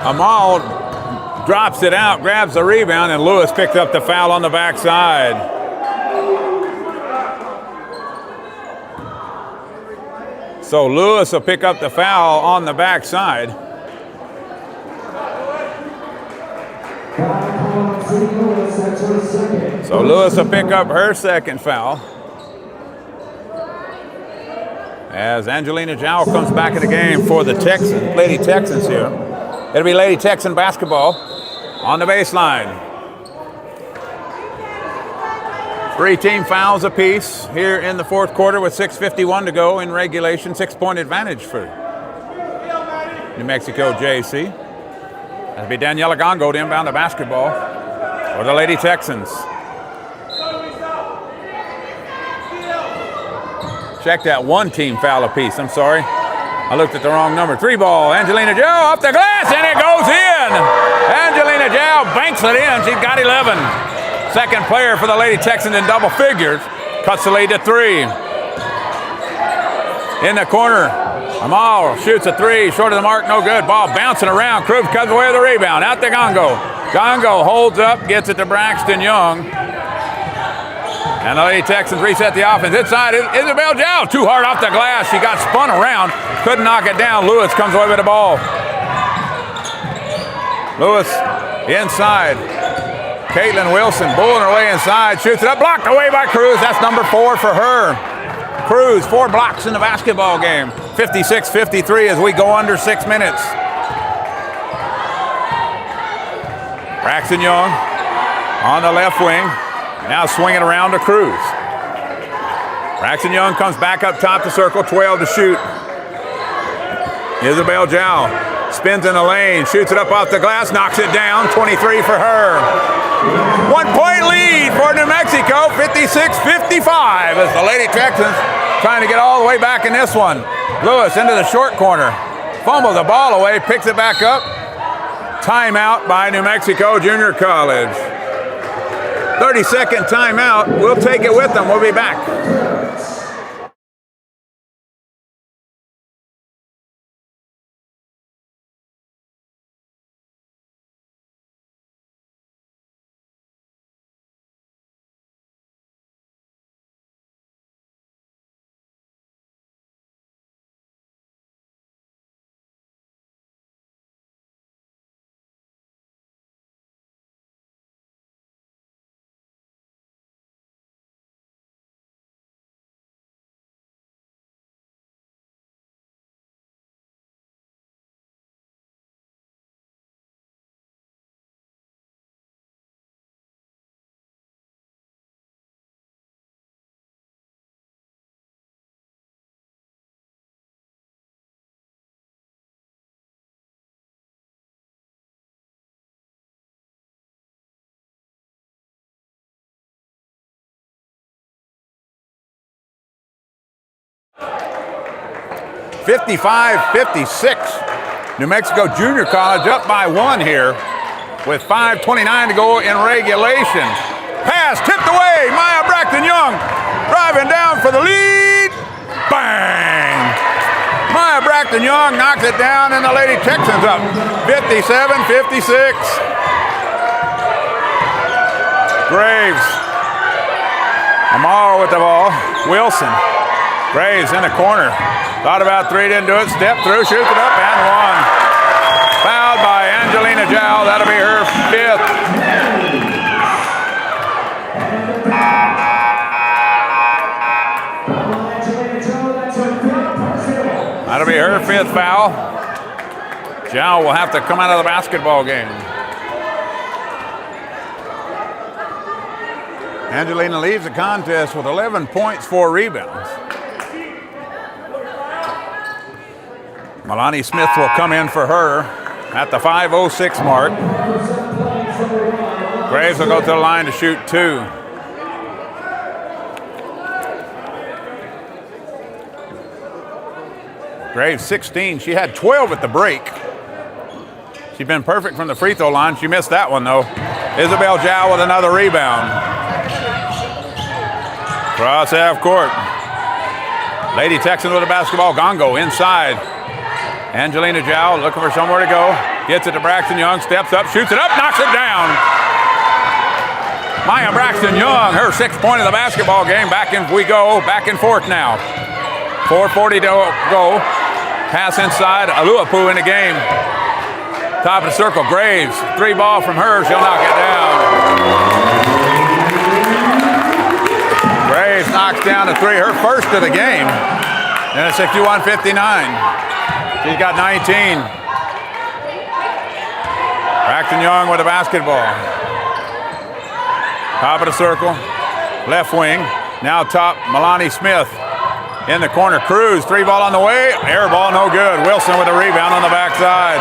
Amal drops it out, grabs the rebound, and Lewis picked up the foul on the backside. So Lewis will pick up the foul on the backside. So Lewis will pick up her second foul. As Angelina Jow comes back in the game for the Lady Texans here. It'll be Lady Texan basketball on the baseline. 3 team fouls apiece here in the 4th quarter with 6:51 to go in regulation. 6-point advantage for New Mexico JC. That'll be Daniela Gongo to inbound the basketball for the Lady Texans. Check that 1 team foul apiece. I'm sorry. I looked at the wrong number. 3 ball. Angelina Jow off the glass, and it goes in. Angelina Jow banks it in. She's got 11. Second player for the Lady Texans in double figures. Cuts the lead to 3. In the corner, Amal shoots a 3. Short of the mark, no good. Ball bouncing around. Cruz cuts away with the rebound. Out to Gongo. Gongo holds up, gets it to Braxton Young. And the Lady Texans reset the offense. Inside, Isabel Jow, too hard off the glass. She got spun around, couldn't knock it down. Lewis comes away with the ball. Lewis inside. Caitlin Wilson bulling her way inside, shoots it up, blocked away by Cruz. That's number 4 for her. Cruz, 4 blocks in the basketball game. 56-53 as we go under 6 minutes. Braxton Young on the left wing. Now swinging around to Cruz. Braxton Young comes back up top to circle, 12 to shoot. Isabel Zhao spins in the lane, shoots it up off the glass, knocks it down, 23 for her. 1 point lead for New Mexico, 56-55 as the Lady Texans trying to get all the way back in this one. Lewis into the short corner, fumbles the ball away, picks it back up. Timeout by New Mexico Junior College. 30-second timeout. We'll take it with them. We'll be back. (55-56). New Mexico Junior College up by 1 here with 5:29 to go in regulation. Pass tipped away. Maya Braxton Young driving down for the lead. Bang! Maya Braxton Young knocks it down and the Lady Texans up 57-56. Graves. Amaro with the ball. Wilson. Graves in the corner. Thought about 3, didn't do it. Step through, shoots it up, and 1. Fouled by Angelina Zhao. That'll be her 5th. That'll be her 5th foul. Zhao will have to come out of the basketball game. Angelina leaves the contest with 11 points, 4 rebounds. Melanie Smith will come in for her at the 5:06 mark. Graves will go to the line to shoot 2. Graves 16. She had 12 at the break. She's been perfect from the free throw line. She missed that one though. Isabel Zhao with another rebound. Cross half court. Lady Texans with the basketball. Gongo inside. Angelina Zhao looking for somewhere to go. Gets it to Braxton Young, steps up, shoots it up, knocks it down. Maya Braxton Young, her 6th point of the basketball game. Back and forth now. 4:40 to go. Pass inside, Aluapu in the game. Top of the circle, Graves. 3 ball from her, she'll knock it down. Graves knocks down a 3, her 1st of the game. And it's 61-59. She's got 19. Braxton Young with the basketball. Top of the circle, left wing. Now top, Melanie Smith. In the corner, Cruz, 3 ball on the way. Air ball, no good. Wilson with a rebound on the backside.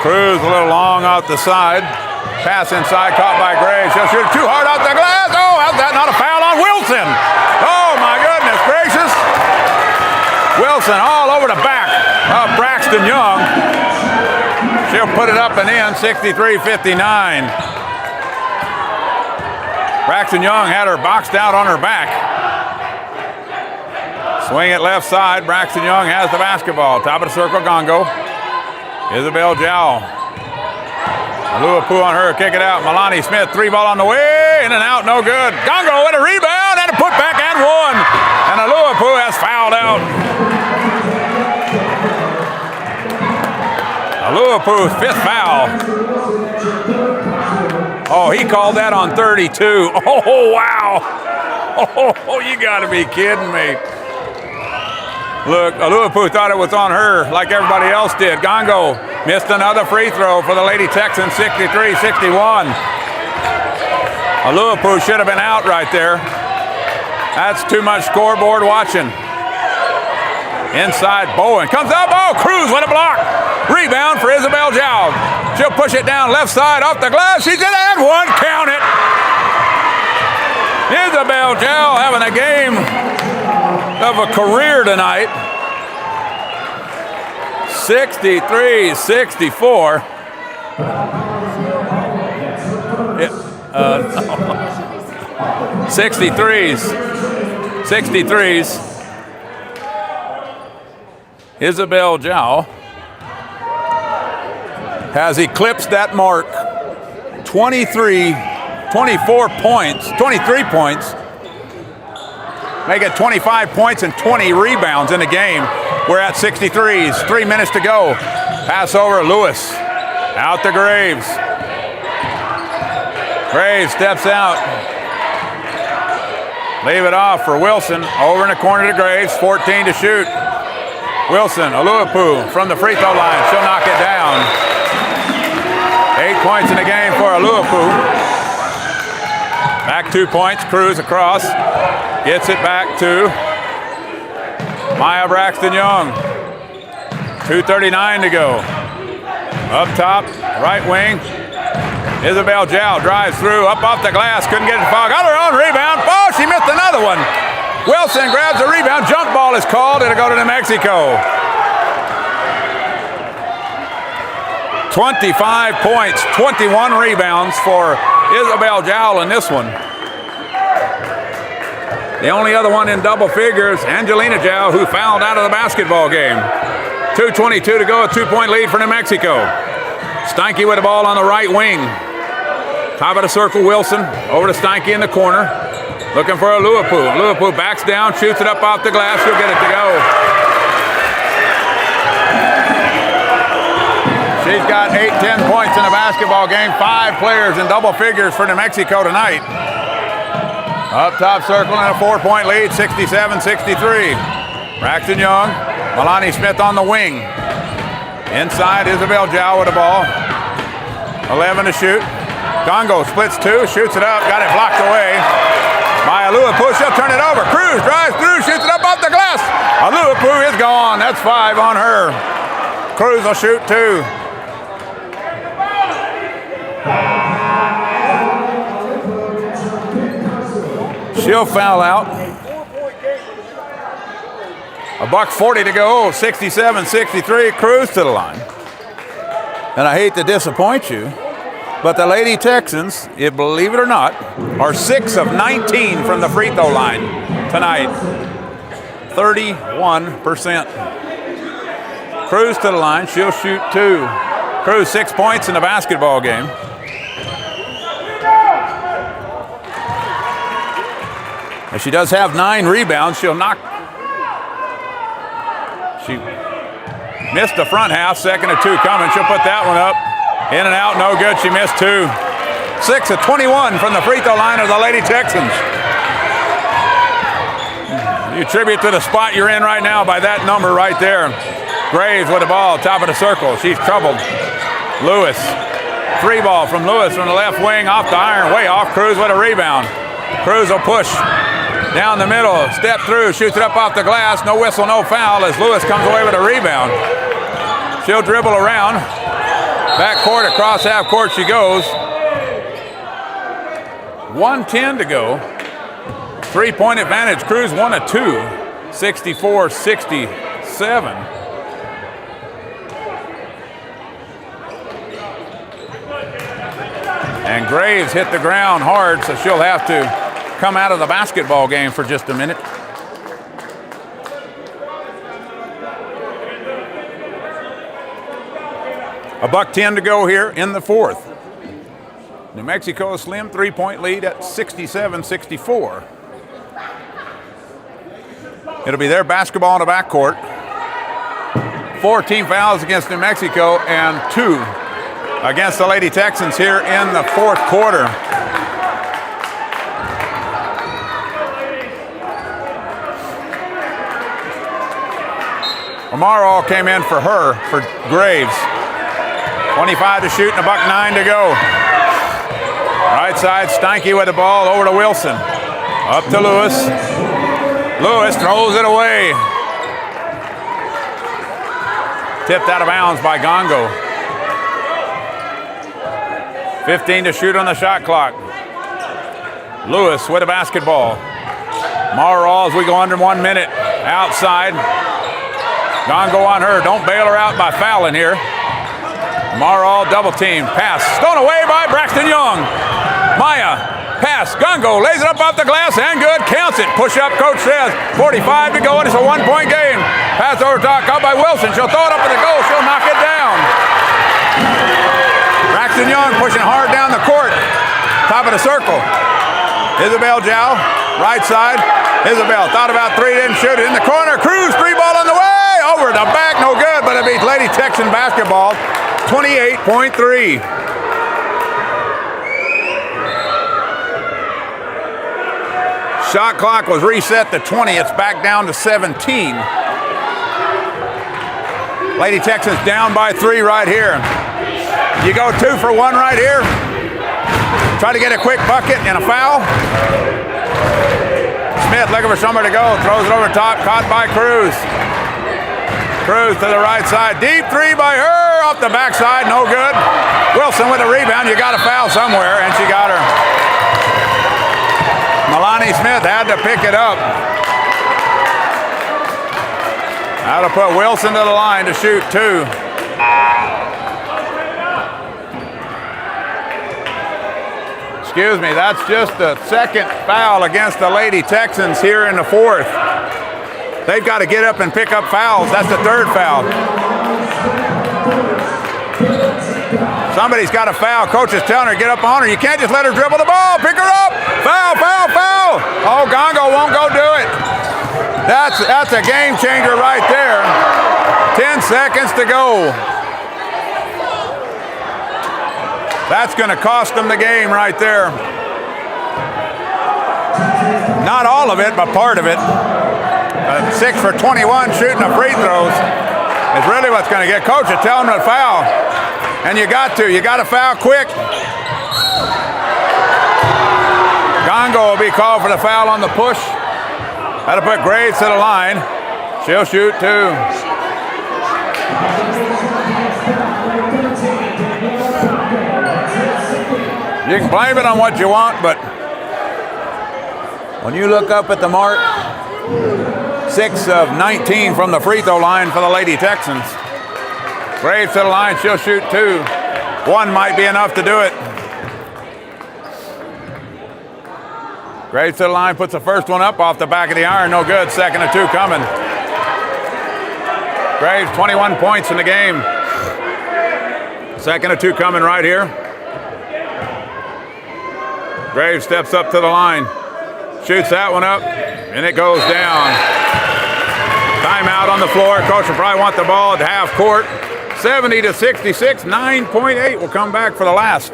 Cruz a little long out the side. Pass inside, caught by Graves. She'll shoot it too hard out the glass. Oh, how's that not a foul on Wilson? Oh, my goodness gracious. Wilson all over the back of Braxton Young. She'll put it up and in, 63-59. Braxton Young had her boxed out on her back. Swing it left side. Braxton Young has the basketball. Top of the circle, Gongo. Isabel Zhao. Aluapu on her, kick it out. Melanie Smith, 3 ball on the way. In and out, no good. Gongo with a rebound and a putback and 1. And Aluapu has fouled out. Aluapu's 5th foul. Oh, he called that on 32. Oh, wow. Oh, you got to be kidding me. Look, Aluapu thought it was on her like everybody else did. Gongo missed another free throw for the Lady Texans, 63-61. Aluapu should have been out right there. That's too much scoreboard watching. Inside, Bowen comes up. Oh, Cruz with a block. Rebound for Isabel Zhao. She'll push it down left side off the glass. She's in and one. Count it. Isabel Zhao having a game of a career tonight. 63-64. 63s. Isabel Zhao has eclipsed that mark. 23 points, make it 25 points and 20 rebounds in the game. We're at 63s, 3 minutes to go. Pass over Lewis, out to Graves. Graves steps out. Leave it off for Wilson, over in the corner to Graves, 14 to shoot. Wilson, Aluapu from the free throw line, she'll knock it down. 8 points in the game for Aluapu. Back 2 points, Cruz across. Gets it back to Maya Braxton Young. 2:39 to go. Up top, right wing. Isabel Zhao drives through, up off the glass, couldn't get it to fall. Got her own rebound. Oh, she missed another one. Wilson grabs the rebound. Jump ball is called. It'll go to New Mexico. 25 points, 21 rebounds for Isabel Zhao in this one. The only other one in double figures, Angelina Zhao, who fouled out of the basketball game. 2:22 to go, a 2-point lead for New Mexico. Steinke with the ball on the right wing. Top of the circle, Wilson, over to Steinke in the corner. Looking for Aluapu. Aluapu backs down, shoots it up off the glass. She'll get it to go. She's got 8-10 points in the basketball game. 5 players in double figures for New Mexico tonight. Up top circle and a 4-point lead, 67-63. Braxton Young, Melanie Smith on the wing. Inside, Isabel Zhao with the ball. 11 to shoot. Congo splits 2, shoots it up, got it blocked away. By Aluapu, she'll turn it over. Cruz drives through, shoots it up off the glass. Aluapu is gone. That's 5 on her. Cruz will shoot 2. She'll foul out. $1:40 to go, 67-63. Cruz to the line. And I hate to disappoint you, but the Lady Texans, if believe it or not, are 6 of 19 from the free throw line tonight. 31%. Cruz to the line, she'll shoot 2. Cruz 6 points in the basketball game. And she does have 9 rebounds. She'll knock. She missed the front half, second of 2 coming. She'll put that one up. In and out, no good. She missed 2. 6 of 21 from the free throw line of the Lady Texans. You attribute to the spot you're in right now by that number right there. Graves with the ball, top of the circle. She's troubled. Lewis. Free ball from Lewis from the left wing, off the iron, way off. Cruz with a rebound. Cruz will push down the middle, step through, shoots it up off the glass. No whistle, no foul as Lewis comes away with a rebound. She'll dribble around. Back court, across half court she goes. 1:10 to go. 3-point advantage. Cruz 1 of 2. 64-67. And Graves hit the ground hard, so she'll have to come out of the basketball game for just a minute. $1:10 to go here in the 4th. New Mexico a slim 3-point lead at 67-64. It'll be their basketball in the backcourt. 4 team fouls against New Mexico and 2 against the Lady Texans here in the 4th quarter. Amaro came in for her, for Graves. 25 to shoot and $1.09 to go. Right side, Steinke with the ball over to Wilson. Up to Lewis. Lewis throws it away. Tipped out of bounds by Gongo. 15 to shoot on the shot clock. Lewis with the basketball. Morrow as we go under 1 minute. Outside. Gongo on her. Don't bail her out by fouling here. Morrow double team. Pass. Stolen away by Braxton Young. Maya. Pass. Gongo lays it up off the glass and good. Counts it. Push up, coach says. 45 to go and it's a 1-point game. Pass over top. Caught by Wilson. She'll throw it up for the goal. She'll knock it down. Braxton Young pushing hard down the court. Top of the circle. Isabel Jow. Right side. Isabel thought about three. Didn't shoot it. In the corner. Cruz. 3-ball on the way. Over the back. No good. But it beats Lady Texan basketball. 28.3. Shot clock was reset to 20. It's back down to 17. Lady Texans down by 3 right here. You go 2 for 1 right here. Try to get a quick bucket and a foul. Smith looking for somewhere to go. Throws it over top. Caught by Cruz. Cruz to the right side. Deep 3 by her. Off the backside. No good. Wilson with a rebound. You got a foul somewhere, and she got her. Milani Smith had to pick it up. That'll put Wilson to the line to shoot 2. Excuse me, that's just the second foul against the Lady Texans here in the 4th. They've got to get up and pick up fouls. That's the 3rd foul. Somebody's got a foul. Coach is telling her, get up on her. You can't just let her dribble the ball. Pick her up. Foul, foul, foul. Oh, Gongo won't go do it. That's a game changer right there. 10 seconds to go. That's going to cost them the game right there. Not all of it, but part of it. 6 for 21 shooting the free throws is really what's going to get. Coach is telling them to foul. And you got to foul quick. Gongo will be called for the foul on the push. That'll put Graves to the line. She'll shoot 2. You can blame it on what you want, but when you look up at the mark, 6 of 19 from the free throw line for the Lady Texans. Graves to the line, she'll shoot 2. 1 might be enough to do it. Graves to the line, puts the first one up off the back of the iron, no good. Second of 2 coming. Graves, 21 points in the game. Second of 2 coming right here. Graves steps up to the line, shoots that one up, and it goes down. Timeout on the floor. Coach will probably want the ball at half court. 70 to 66, 9.8 will come back for the last.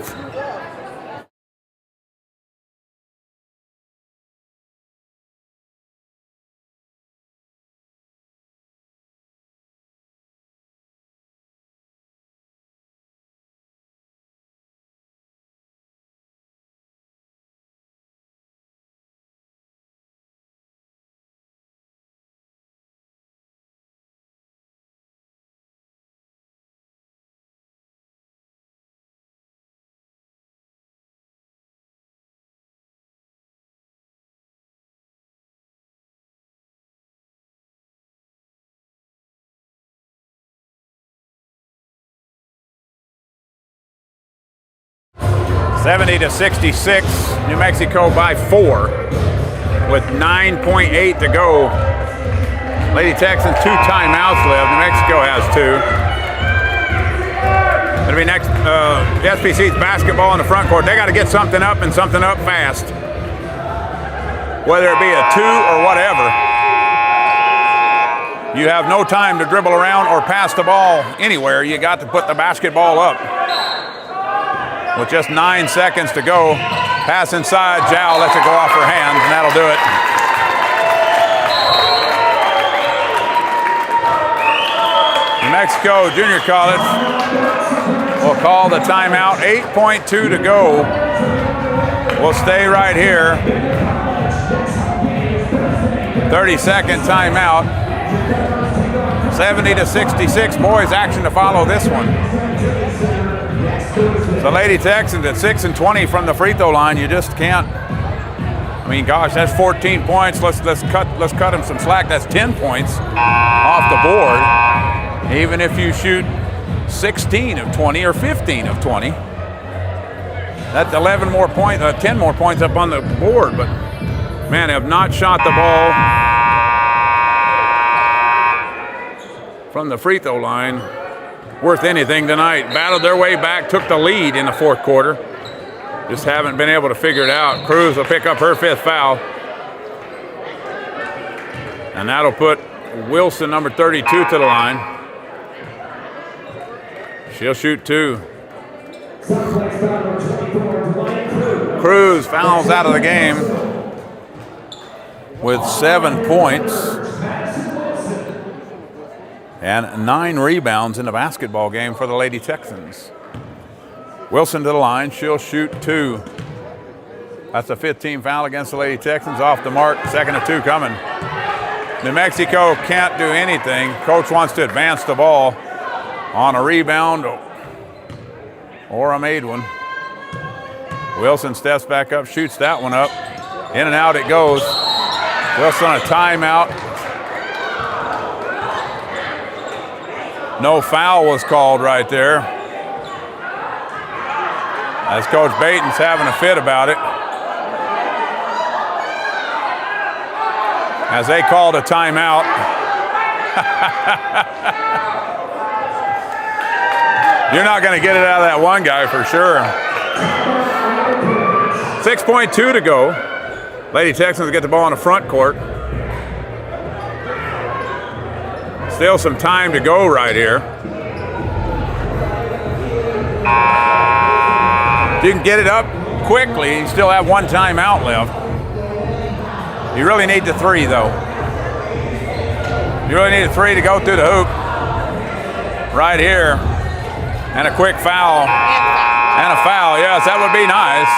$70 to 66, New Mexico by 4 with 9.8 to go. Lady Texans 2 timeouts left. New Mexico has 2. It'll be next SPC's basketball in the front court. They got to get something up and something up fast. Whether it be a 2 or whatever. You have no time to dribble around or pass the ball anywhere. You got to put the basketball up. With just 9 seconds to go, pass inside, Jow lets it go off her hands, and that'll do it. Mexico Junior College will call the timeout. 8.2 to go. We'll stay right here. 30-second timeout. 70-66. Boys action to follow this one. The Lady Texans at 6-20 from the free throw line. You just can't. I mean, gosh, that's 14 points. Let's cut them some slack. That's 10 points off the board. Even if you shoot 16 of 20 or 15 of 20, that's 11 more points, 10 more points up on the board. But man, they have not shot the ball from the free throw line worth anything tonight. Battled their way back, took the lead in the fourth quarter. Just haven't been able to figure it out. Cruz will pick up her 5th foul. And that'll put Wilson, number 32, to the line. She'll shoot 2. Cruz fouls out of the game with 7 points and 9 rebounds in the basketball game for the Lady Texans. Wilson to the line. She'll shoot 2. That's a 15 foul against the Lady Texans. Off the mark. 2nd of 2 coming. New Mexico can't do anything. Coach wants to advance the ball on a rebound or a made one. Wilson steps back up, shoots that one up. In and out it goes. Wilson a timeout. No foul was called right there, as Coach Baton's having a fit about it. As they called a timeout. You're not going to get it out of that one guy for sure. 6.2 to go. Lady Texans get the ball in the front court. Still some time to go right here. If you can get it up quickly, you still have 1 timeout left. You really need the 3, though. You really need a 3 to go through the hoop. Right here. And a quick foul. And a foul. Yes, that would be nice.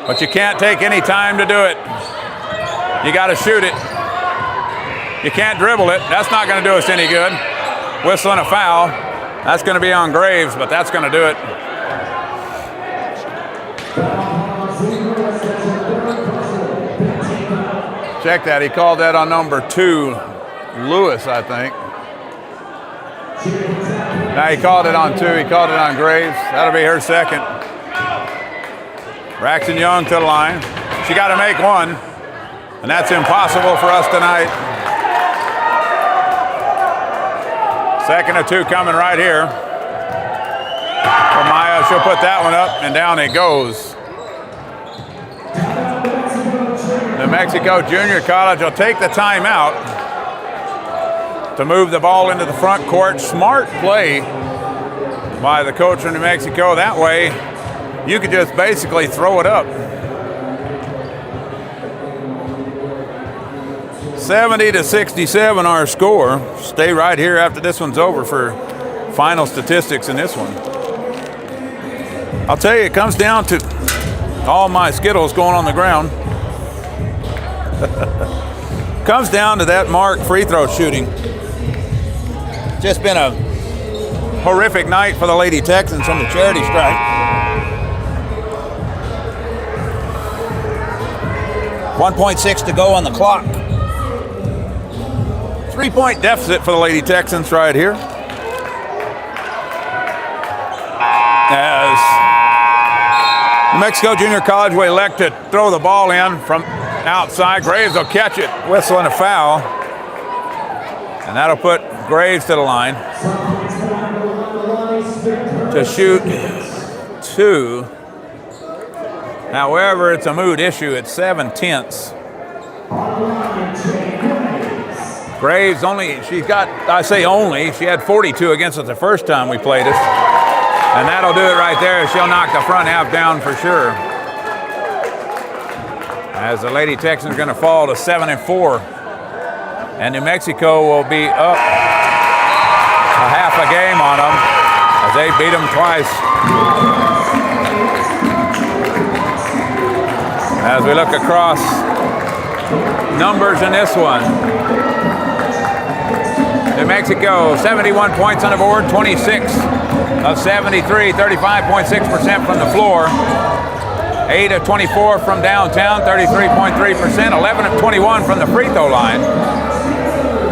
But you can't take any time to do it. You got to shoot it. You can't dribble it. That's not going to do us any good. Whistling a foul. That's going to be on Graves, but that's going to do it. Check that. He called that on number 2, Lewis, I think. Now he called it on 2. He called it on Graves. That'll be her 2nd. Braxton Young to the line. She got to make 1, and that's impossible for us tonight. 2nd of 2 coming right here. For Maya, she'll put that one up, and down it goes. New Mexico Junior College will take the timeout to move the ball into the front court. Smart play by the coach of New Mexico. That way, you could just basically throw it up. 70-67 our score. Stay right here after this one's over for final statistics in this one. I'll tell you, it comes down to all my Skittles going on the ground. Comes down to that Mark free throw shooting. Just been a horrific night for the Lady Texans from the charity strike. 1.6 to go on the clock. 3-point deficit for the Lady Texans right here. As New Mexico Junior College will elect to throw the ball in from outside. Graves will catch it, whistling a foul. And that'll put Graves to the line to shoot 2. However, it's a moot issue at 7/10. Graves only, she's got, I say only, she had 42 against us the first time we played us. And that'll do it right there. She'll knock the front half down for sure. As the Lady Texans are going to fall to 7-4. And New Mexico will be up a half a game on them as they beat them twice. As we look across numbers in this one, New Mexico, 71 points on the board, 26 of 73, 35.6% from the floor. 8 of 24 from downtown, 33.3%. 11 of 21 from the free throw line,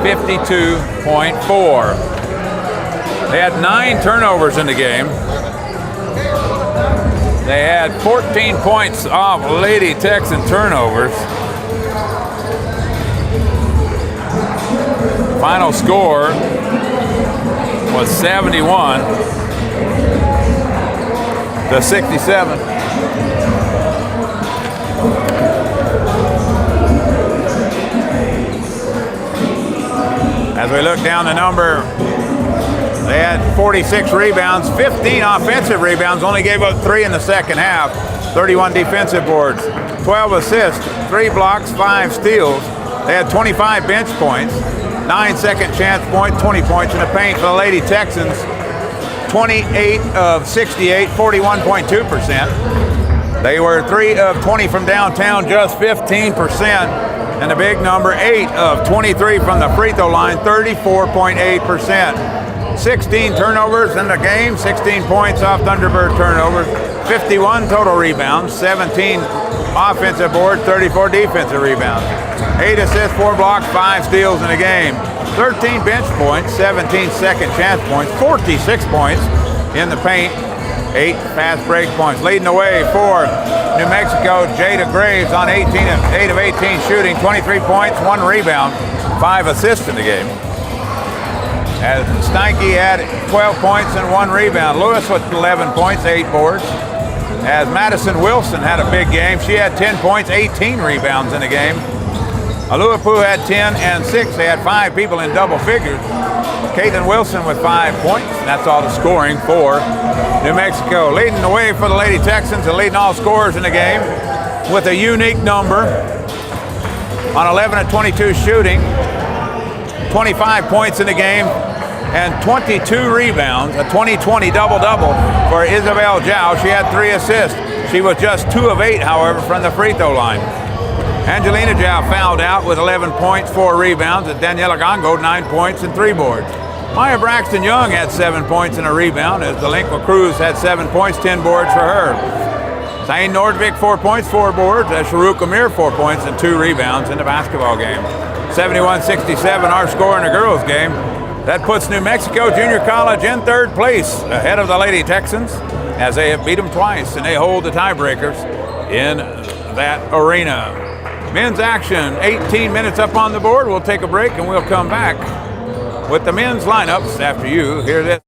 52.4. They had 9 turnovers in the game. They had 14 points off Lady Texan turnovers. Final score was 71 to 67. As we look down the number, they had 46 rebounds, 15 offensive rebounds, only gave up 3 in the second half, 31 defensive boards, 12 assists, 3 blocks, 5 steals. They had 25 bench points, 9 second chance points, 20 points in the paint for the Lady Texans, 28 of 68, 41.2%. They were 3 of 20 from downtown, just 15%. And the big number, 8 of 23 from the free throw line, 34.8%. 16 turnovers in the game, 16 points off Thunderbird turnovers, 51 total rebounds, 17 offensive boards, 34 defensive rebounds, 8 assists, 4 blocks, 5 steals in the game, 13 bench points, 17 second chance points, 46 points in the paint, 8 fast break points. Leading the way for New Mexico, Jada Graves on 8 of 18 shooting, 23 points, 1 rebound, 5 assists in the game. As Steinke had 12 points and 1 rebound. Lewis with 11 points, 8 boards. As Madison Wilson had a big game. She had 10 points, 18 rebounds in the game. Aluapu had 10 and 6. They had 5 people in double figures. Caitlin Wilson with 5 points. That's all the scoring for New Mexico. Leading the way for the Lady Texans and leading all scorers in the game with a unique number on 11 of 22 shooting. 25 points in the game and 22 rebounds, a 20-20 double-double for Isabel Zhao. She had 3 assists. She was just 2 of 8, however, from the free throw line. Angelina Zhao fouled out with 11 points, 4 rebounds, and Daniela Gongo 9 points and 3 boards. Maya Braxton Young had 7 points and a rebound, as Delinqua Cruz had 7 points, 10 boards for her. Zane Nordvik 4 points, 4 boards, as Sharuk Amir 4 points and 2 rebounds in the basketball game. 71-67 our score in the girls game. That puts New Mexico Junior College in 3rd place ahead of the Lady Texans as they have beat them twice and they hold the tiebreakers in that arena. Men's action, 18 minutes up on the board. We'll take a break and we'll come back with the men's lineups after you hear this.